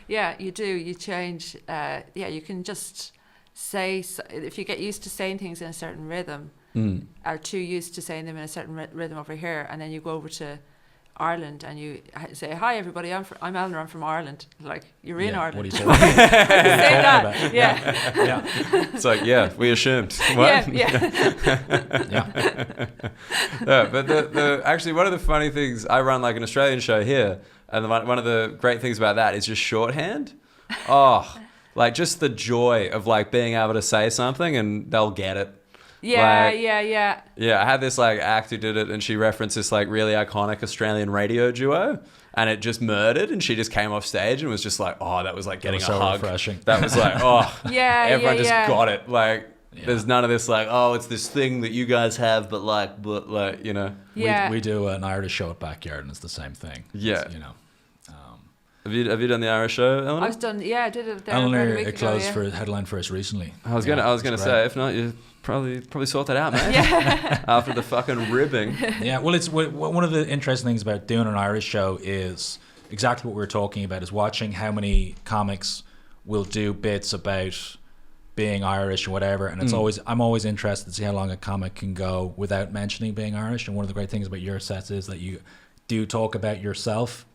Speaker 3: yeah, you do. You change. You can just say... If you get used to saying things in a certain rhythm... are too used to saying them in a certain rhythm over here, and then you go over to Ireland and you say, hi everybody, I'm Eleanor, I'm from Ireland. Like, you're in Ireland.
Speaker 4: What do you say?
Speaker 3: Say that. Yeah.
Speaker 1: It's like, we assumed. What?
Speaker 3: Yeah.
Speaker 1: But the actually, one of the funny things, I run like an Australian show here, and one of the great things about that is just shorthand. Like just the joy of like being able to say something and they'll get it.
Speaker 3: Yeah.
Speaker 1: I had this like act who did it, and she referenced this like really iconic Australian radio duo, and it just murdered, and she just came off stage and was just like, that was like getting a hug.
Speaker 4: Refreshing.
Speaker 1: That was like, everyone just got it. Like, there's none of this like, it's this thing that you guys have, but you know.
Speaker 3: Yeah.
Speaker 4: We do an Irish show at Backyard, and it's the same thing.
Speaker 1: Yeah.
Speaker 4: It's, you know.
Speaker 1: Have you done the Irish show, Eleanor?
Speaker 3: I've done. Yeah, I did it there.
Speaker 4: Eleanor closed for headline for us recently.
Speaker 1: I was gonna say, if not, you probably sort that out, mate. After the fucking ribbing.
Speaker 4: Yeah, well, it's one of the interesting things about doing an Irish show is exactly what we were talking about, is watching how many comics will do bits about being Irish or whatever, and it's I'm always interested to see how long a comic can go without mentioning being Irish. And one of the great things about your sets is that you do talk about yourself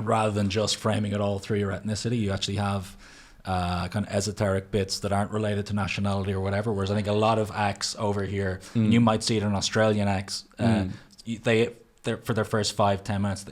Speaker 4: rather than just framing it all through your ethnicity. You actually have kind of esoteric bits that aren't related to nationality or whatever, whereas I think a lot of acts over here, and you might see it in Australian acts, they for their first 5-10 minutes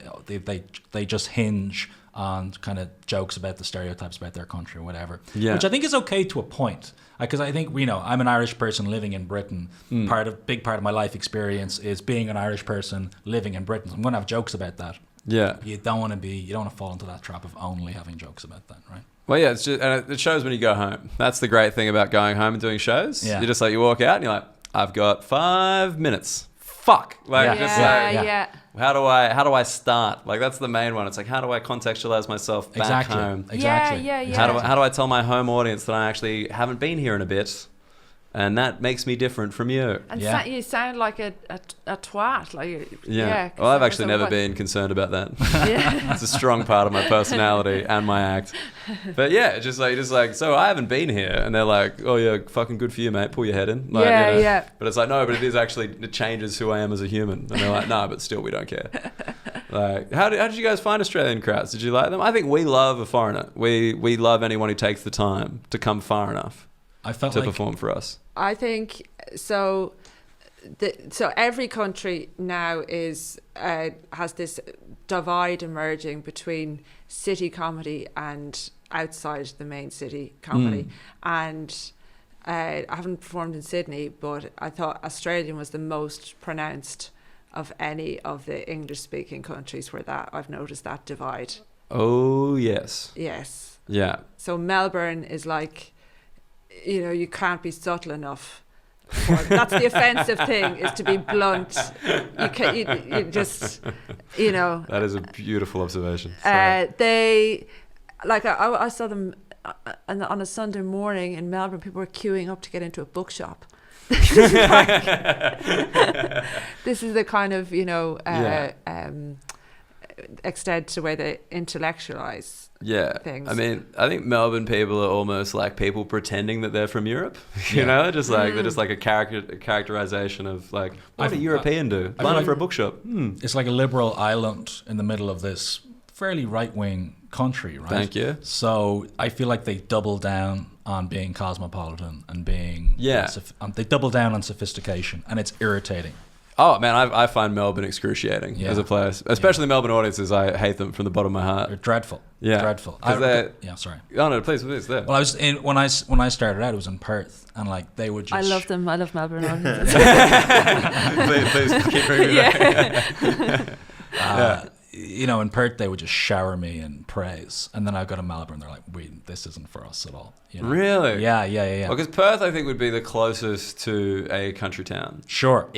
Speaker 4: they just hinge on kind of jokes about the stereotypes about their country or whatever.
Speaker 1: Yeah.
Speaker 4: Which I think is okay to a point. Because I think, I'm an Irish person living in Britain. Big part of my life experience is being an Irish person living in Britain. I'm going to have jokes about that.
Speaker 1: Yeah.
Speaker 4: You don't want to fall into that trap of only having jokes about that, right?
Speaker 1: Well, yeah, it's just, and it shows when you go home. That's the great thing about going home and doing shows.
Speaker 4: Yeah.
Speaker 1: You just you walk out and you're like, I've got 5 minutes. Fuck.
Speaker 3: Yeah.
Speaker 1: How do I start? Like, that's the main one. It's like, how do I contextualize myself back home?
Speaker 4: Exactly.
Speaker 3: Yeah.
Speaker 1: How do I tell my home audience that I actually haven't been here in a bit, and that makes me different from you?
Speaker 3: And you sound like a twat.
Speaker 1: Well, I've actually never been concerned about that.
Speaker 3: Yeah.
Speaker 1: It's a strong part of my personality and my act. But yeah, just like, so I haven't been here, and they're like, oh yeah, fucking good for you, mate. Pull your head in. Like,
Speaker 3: yeah.
Speaker 1: But it's like, no, but it changes who I am as a human. And they're like, no, but still, we don't care. Like, how did you guys find Australian crowds? Did you like them? I think we love a foreigner. We love anyone who takes the time to come far enough to perform for us.
Speaker 3: I think so. So every country now has this divide emerging between city comedy and outside the main city comedy. And I haven't performed in Sydney, but I thought Australian was the most pronounced of any of the English-speaking countries where I've noticed that divide.
Speaker 1: Oh yes.
Speaker 3: Yes.
Speaker 1: Yeah.
Speaker 3: So Melbourne is like, you can't be subtle enough. That's the offensive thing, is to be blunt. You just,
Speaker 1: That is a beautiful observation.
Speaker 3: They, I saw them on a Sunday morning in Melbourne. People were queuing up to get into a bookshop. This is the kind of, extent to where they intellectualize things.
Speaker 1: I mean, I think Melbourne people are almost like people pretending that they're from Europe. They're just like a characterization of like, what do a European do? Line up for a bookshop.
Speaker 4: It's like a liberal island in the middle of this fairly right-wing country, right?
Speaker 1: Thank you.
Speaker 4: So I feel like they double down on being cosmopolitan and being they double down on sophistication, and it's irritating.
Speaker 1: Oh man, I find Melbourne excruciating as a place, especially Melbourne audiences. I hate them from the bottom of my heart.
Speaker 4: They're dreadful.
Speaker 1: Yeah,
Speaker 4: dreadful. Sorry.
Speaker 1: Oh no, please. There.
Speaker 4: Well, I was when I started out, it was in Perth, and like they would just.
Speaker 3: I love them. I love Melbourne audiences.
Speaker 1: please keep bringing me back.
Speaker 4: In Perth they would just shower me in praise, and then I go to Melbourne, they're like, this isn't for us at all.
Speaker 1: Really?
Speaker 4: Yeah.
Speaker 1: Well, because Perth, I think, would be the closest to a country town.
Speaker 4: Sure.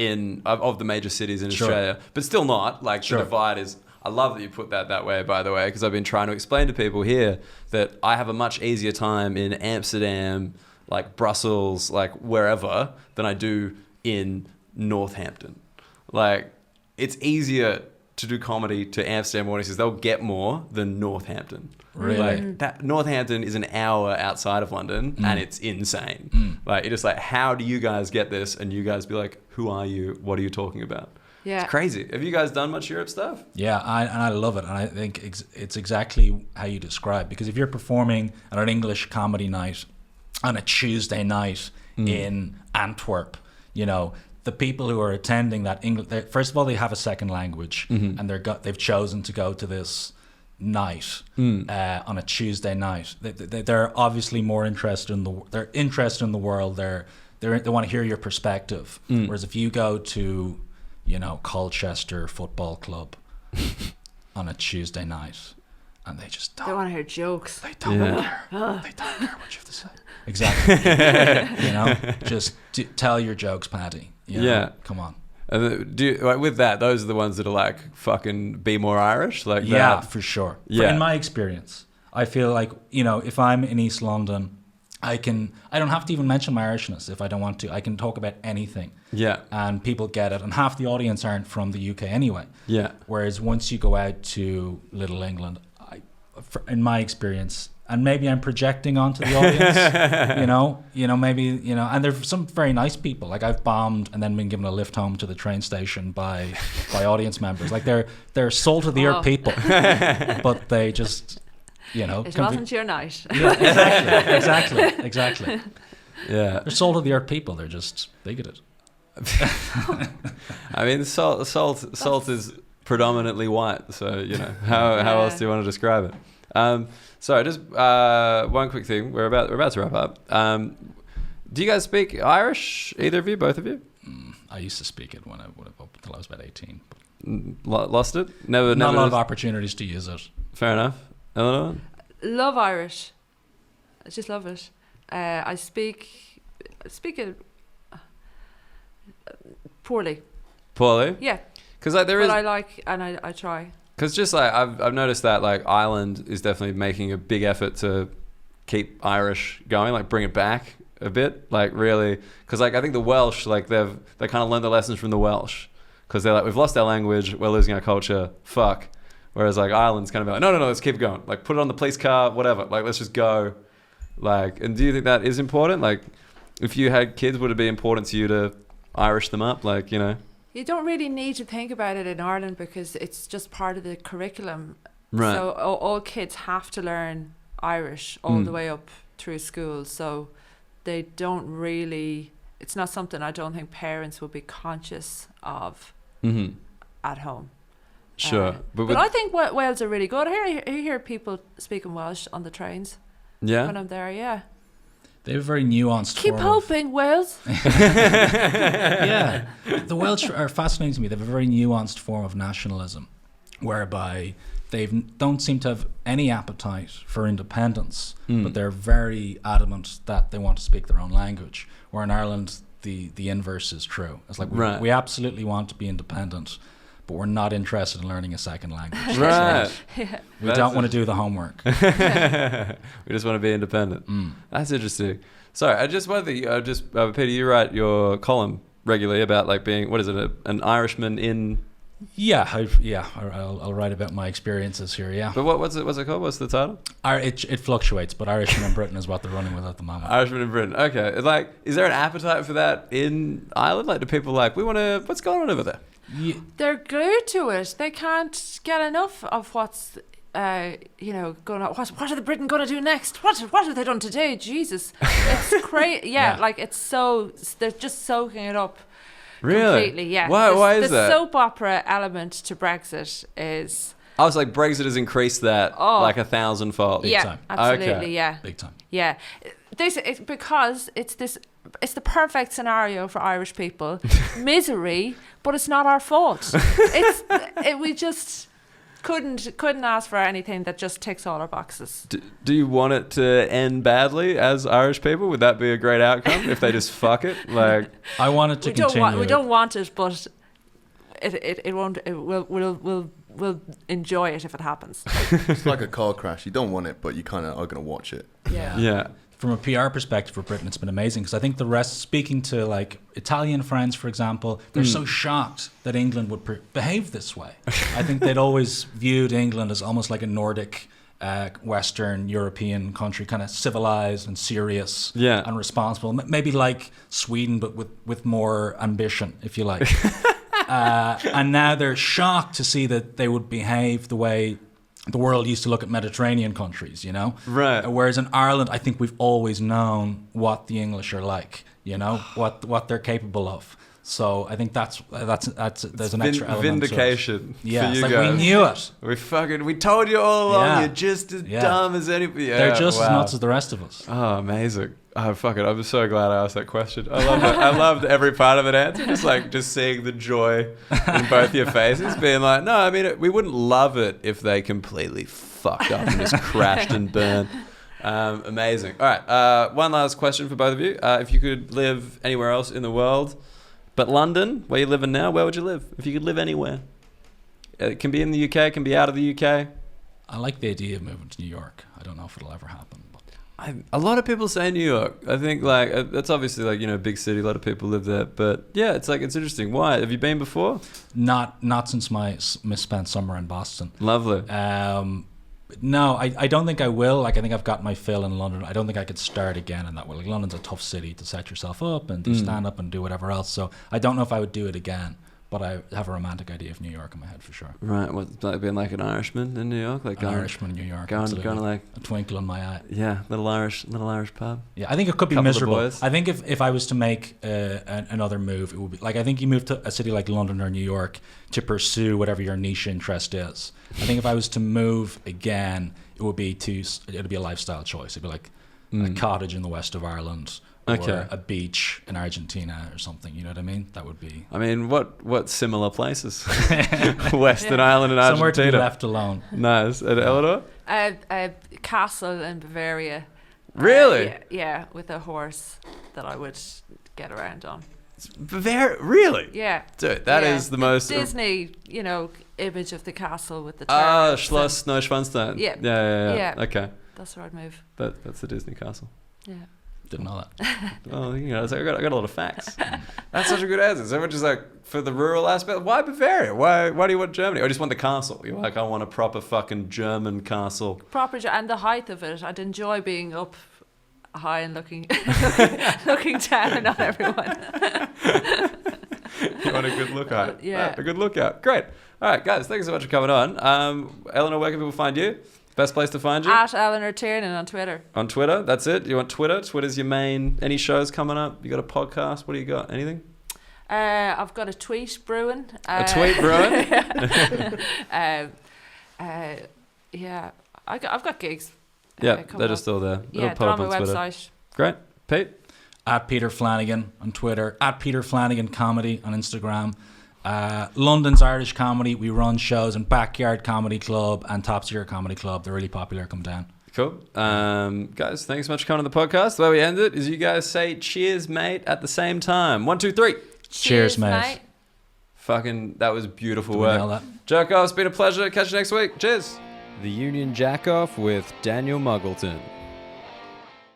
Speaker 1: Of the major cities in Australia, but still not. Like the divide is. I love that you put that way, by the way, because I've been trying to explain to people here that I have a much easier time in Amsterdam, like Brussels, like wherever, than I do in Northampton. Like, it's easier to do comedy to Amsterdam audiences. They'll get more than Northampton.
Speaker 4: Really?
Speaker 1: Like, Northampton is an hour outside of London, and it's insane. Like, you're just like, how do you guys get this? And you guys be like, who are you? What are you talking about? Yeah. It's crazy. Have you guys done much Europe stuff?
Speaker 4: Yeah, I love it. And I think it's exactly how you describe. Because if you're performing at an English comedy night on a Tuesday night in Antwerp, the people who are attending that English, first of all, they have a second language, and they've chosen to go to this night on a Tuesday night. They're obviously more interested in they're interested in the world. They want to hear your perspective. Whereas if you go to Colchester Football Club on a Tuesday night, and they just don't.
Speaker 3: They want to hear jokes.
Speaker 4: They don't care. They don't care what you have to say. Exactly. Just tell your jokes, Paddy. Come on.
Speaker 1: With that, those are the ones that are like fucking be more Irish, like
Speaker 4: yeah,
Speaker 1: that.
Speaker 4: For sure.
Speaker 1: Yeah.
Speaker 4: In my experience, I feel like if I'm in East London, I don't have to even mention my Irishness if I don't want to. I can talk about anything.
Speaker 1: Yeah.
Speaker 4: And people get it. And half the audience aren't from the UK anyway.
Speaker 1: Yeah.
Speaker 4: Whereas once you go out to Little England, in my experience, and maybe I'm projecting onto the audience, maybe, and there's some very nice people. Like I've bombed and then been given a lift home to the train station by audience members. Like they're salt of the earth people, but they just,
Speaker 3: it wasn't your night.
Speaker 4: Yeah, exactly.
Speaker 1: Yeah.
Speaker 4: They're salt of the earth people. They're just bigoted.
Speaker 1: I mean, salt is predominantly white. So, you know, how else do you want to describe it? So just one quick thing. We're about to wrap up. Do you guys speak Irish? Either of you? Both of you?
Speaker 4: I used to speak it when I would have up until I was about 18.
Speaker 1: Lost it? Never.
Speaker 4: Not a lot of opportunities to use it.
Speaker 1: Fair enough. Eleanor?
Speaker 3: Love Irish. I just love it. I speak it poorly.
Speaker 1: Poorly?
Speaker 3: Yeah.
Speaker 1: Because like
Speaker 3: But I like, and I try.
Speaker 1: Because just like I've noticed that like Ireland is definitely making a big effort to keep Irish going, like bring it back a bit, like really. Because like I think the Welsh, like they kind of learned the lessons from the Welsh. Because they're like, we've lost our language, we're losing our culture, fuck. Whereas like Ireland's kind of like, no, let's keep going. Like put it on the police car, whatever. Like let's just go. Like, and do you think that is important? Like, if you had kids, would it be important to you to Irish them up? Like, you know.
Speaker 3: You don't really need to think about it in Ireland because it's just part of the curriculum.
Speaker 1: Right.
Speaker 3: So all kids have to learn Irish all the way up through school. So they don't really, it's not something I don't think parents would be conscious of at home.
Speaker 1: Sure.
Speaker 3: But I think Wales are really good. I hear people speaking Welsh on the trains.
Speaker 1: Yeah.
Speaker 3: When I'm there, yeah.
Speaker 4: They have a very nuanced
Speaker 3: Keep
Speaker 4: form
Speaker 3: hoping, Wales.
Speaker 4: Yeah. The Welsh are fascinating to me. They have a very nuanced form of nationalism whereby they don't seem to have any appetite for independence, but they're very adamant that they want to speak their own language. Where in Ireland, the inverse is true. It's like we absolutely want to be independent, but we're not interested in learning a second language.
Speaker 1: Right.
Speaker 4: We don't want to do the homework.
Speaker 1: We just want to be independent. That's interesting. Sorry, I just wanted to, Peter, you write your column regularly about like being, what is it, an Irishman in...
Speaker 4: Yeah, I'll write about my experiences here, yeah.
Speaker 1: But what's it called? What's the title?
Speaker 4: It fluctuates, but Irishman in Britain is what they're running with at the moment.
Speaker 1: Irishman in Britain. Okay. Like, is there an appetite for that in Ireland? Like, do people like, what's going on over there?
Speaker 4: Yeah.
Speaker 3: They're glued to it. They can't get enough of what's, going on. What are the Britain going to do next? What have they done today? Jesus. It's crazy. Yeah, like it's so, they're just soaking it up.
Speaker 1: Really?
Speaker 3: Completely, yeah.
Speaker 1: Why is that?
Speaker 3: The soap opera element to Brexit is...
Speaker 1: I was like, Brexit has increased that like 1,000-fold.
Speaker 3: Yeah,
Speaker 4: time.
Speaker 3: absolutely,
Speaker 1: Okay.
Speaker 3: yeah.
Speaker 4: Big time.
Speaker 3: Yeah. Because it's the perfect scenario for Irish people. Misery, but it's not our fault. We just couldn't ask for anything that just ticks all our boxes.
Speaker 1: Do you want it to end badly as Irish people? Would that be a great outcome if they just fuck it? Like,
Speaker 4: I want it to continue.
Speaker 3: We don't want it, but it won't. We'll enjoy it if it happens.
Speaker 2: It's like a car crash. You don't want it, but you kind of are going to watch it.
Speaker 1: yeah.
Speaker 4: From a PR perspective for Britain, it's been amazing because I think the rest, speaking to like Italian friends, for example, they're so shocked that England would behave this way. I think they'd always viewed England as almost like a Nordic, Western European country, kind of civilized and serious and responsible. Maybe like Sweden, but with more ambition, if you like. And now they're shocked to see that they would behave the way the world used to look at Mediterranean countries, you know?
Speaker 1: Right.
Speaker 4: Whereas in Ireland, I think we've always known what the English are like, you know, what they're capable of. So I think that's there's an extra element
Speaker 1: vindication.
Speaker 4: To it. Yeah,
Speaker 1: for
Speaker 4: it's
Speaker 1: you
Speaker 4: like
Speaker 1: guys.
Speaker 4: we knew it.
Speaker 1: We told you all along.
Speaker 4: Yeah.
Speaker 1: You're just as dumb as anybody. Yeah,
Speaker 4: They're just as nuts as the rest of us.
Speaker 1: Oh, amazing. Oh, fuck it. I'm so glad I asked that question. I love it. I loved every part of it answer. Just seeing the joy in both your faces, being like, no, I mean, we wouldn't love it if they completely fucked up and just crashed and burned. Amazing. All right. One last question for both of you. If you could live anywhere else in the world, but London, where you're living now, where would you live? If you could live anywhere. It can be in the UK, it can be out of the UK.
Speaker 4: I like the idea of moving to New York. I don't know if it'll ever happen.
Speaker 1: A lot of people say New York. I think like that's obviously like, you know, a big city. A lot of people live there. But yeah, it's like, it's interesting. Why? Have you been before?
Speaker 4: Not since my misspent summer in Boston.
Speaker 1: Lovely.
Speaker 4: No, I don't think I will. Like, I think I've got my fill in London. I don't think I could start again in that way. Like, London's a tough city to set yourself up and do stand up and do whatever else. So I don't know if I would do it again. but I have a romantic idea of New York in my head for sure.
Speaker 1: Right, what, like being like an Irishman in New York, like
Speaker 4: An Irishman in New York,
Speaker 1: going
Speaker 4: absolutely.
Speaker 1: like
Speaker 4: A twinkle in my eye.
Speaker 1: yeah, little Irish pub.
Speaker 4: Yeah, I think it could be
Speaker 1: Couple of
Speaker 4: miserable.
Speaker 1: boys.
Speaker 4: I think if I was to make another move, it would be like, I think you move to a city like London or New York to pursue whatever your niche interest is. I think if I was to move again, it'd be a lifestyle choice. It'd be like a cottage in the west of Ireland, or a beach in Argentina or something. You know what I mean? That would be.
Speaker 1: I mean, what similar places? Western Ireland and Argentina.
Speaker 4: Somewhere to be left alone.
Speaker 1: Nice. And Eleanor?
Speaker 3: A castle in Bavaria.
Speaker 1: Really?
Speaker 3: Yeah, with a horse that I would get around on.
Speaker 1: Bavaria? Really?
Speaker 3: Yeah.
Speaker 1: Dude, that is the most...
Speaker 3: Disney, image of the castle with the turrets.
Speaker 1: Schloss Neuschwanstein.
Speaker 3: Yeah.
Speaker 1: Yeah. Okay.
Speaker 3: That's where I'd move.
Speaker 1: That's the Disney castle.
Speaker 3: Yeah.
Speaker 4: Didn't know that.
Speaker 1: Well, I got a lot of facts. That's such a good answer. So much is like, for the rural aspect, why Bavaria? Why do you want Germany? Or just want the castle? You're like, I want a proper fucking German castle.
Speaker 3: And the height of it. I'd enjoy being up high and looking down on everyone.
Speaker 1: You want a good lookout?
Speaker 3: Yeah.
Speaker 1: A good lookout. Great. All right, guys, thanks so much for coming on. Eleanor, where can people find you? Best place to find you?
Speaker 3: At Eleanor Tiernan on Twitter.
Speaker 1: On Twitter, that's it. You want Twitter? Twitter's your main. Any shows coming up? You got a podcast? What do you got? Anything?
Speaker 3: I've got a tweet brewing.
Speaker 1: A tweet brewing?
Speaker 3: Yeah, I've got gigs.
Speaker 1: Yeah,
Speaker 3: coming
Speaker 1: they're
Speaker 3: up.
Speaker 1: just all there.
Speaker 3: Yeah,
Speaker 1: It'll pop
Speaker 3: they're on my
Speaker 1: up Twitter.
Speaker 3: website.
Speaker 1: Great. Pete?
Speaker 4: At Peter Flanagan on Twitter. At Peter Flanagan Comedy on Instagram. London's Irish Comedy. We run shows in Backyard Comedy Club and Top Tier Comedy Club. They're really popular. Come down.
Speaker 1: Cool. Guys, thanks so much for coming to the podcast. The way we end it is you guys say cheers, mate, at the same time. 1, 2, 3.
Speaker 4: Cheers, mate.
Speaker 1: Fucking, that was beautiful
Speaker 4: Did we
Speaker 1: work.
Speaker 4: nail that?
Speaker 1: Jerk off, it's been a pleasure. Catch you next week. Cheers. The Union Jackoff with Daniel Muggleton.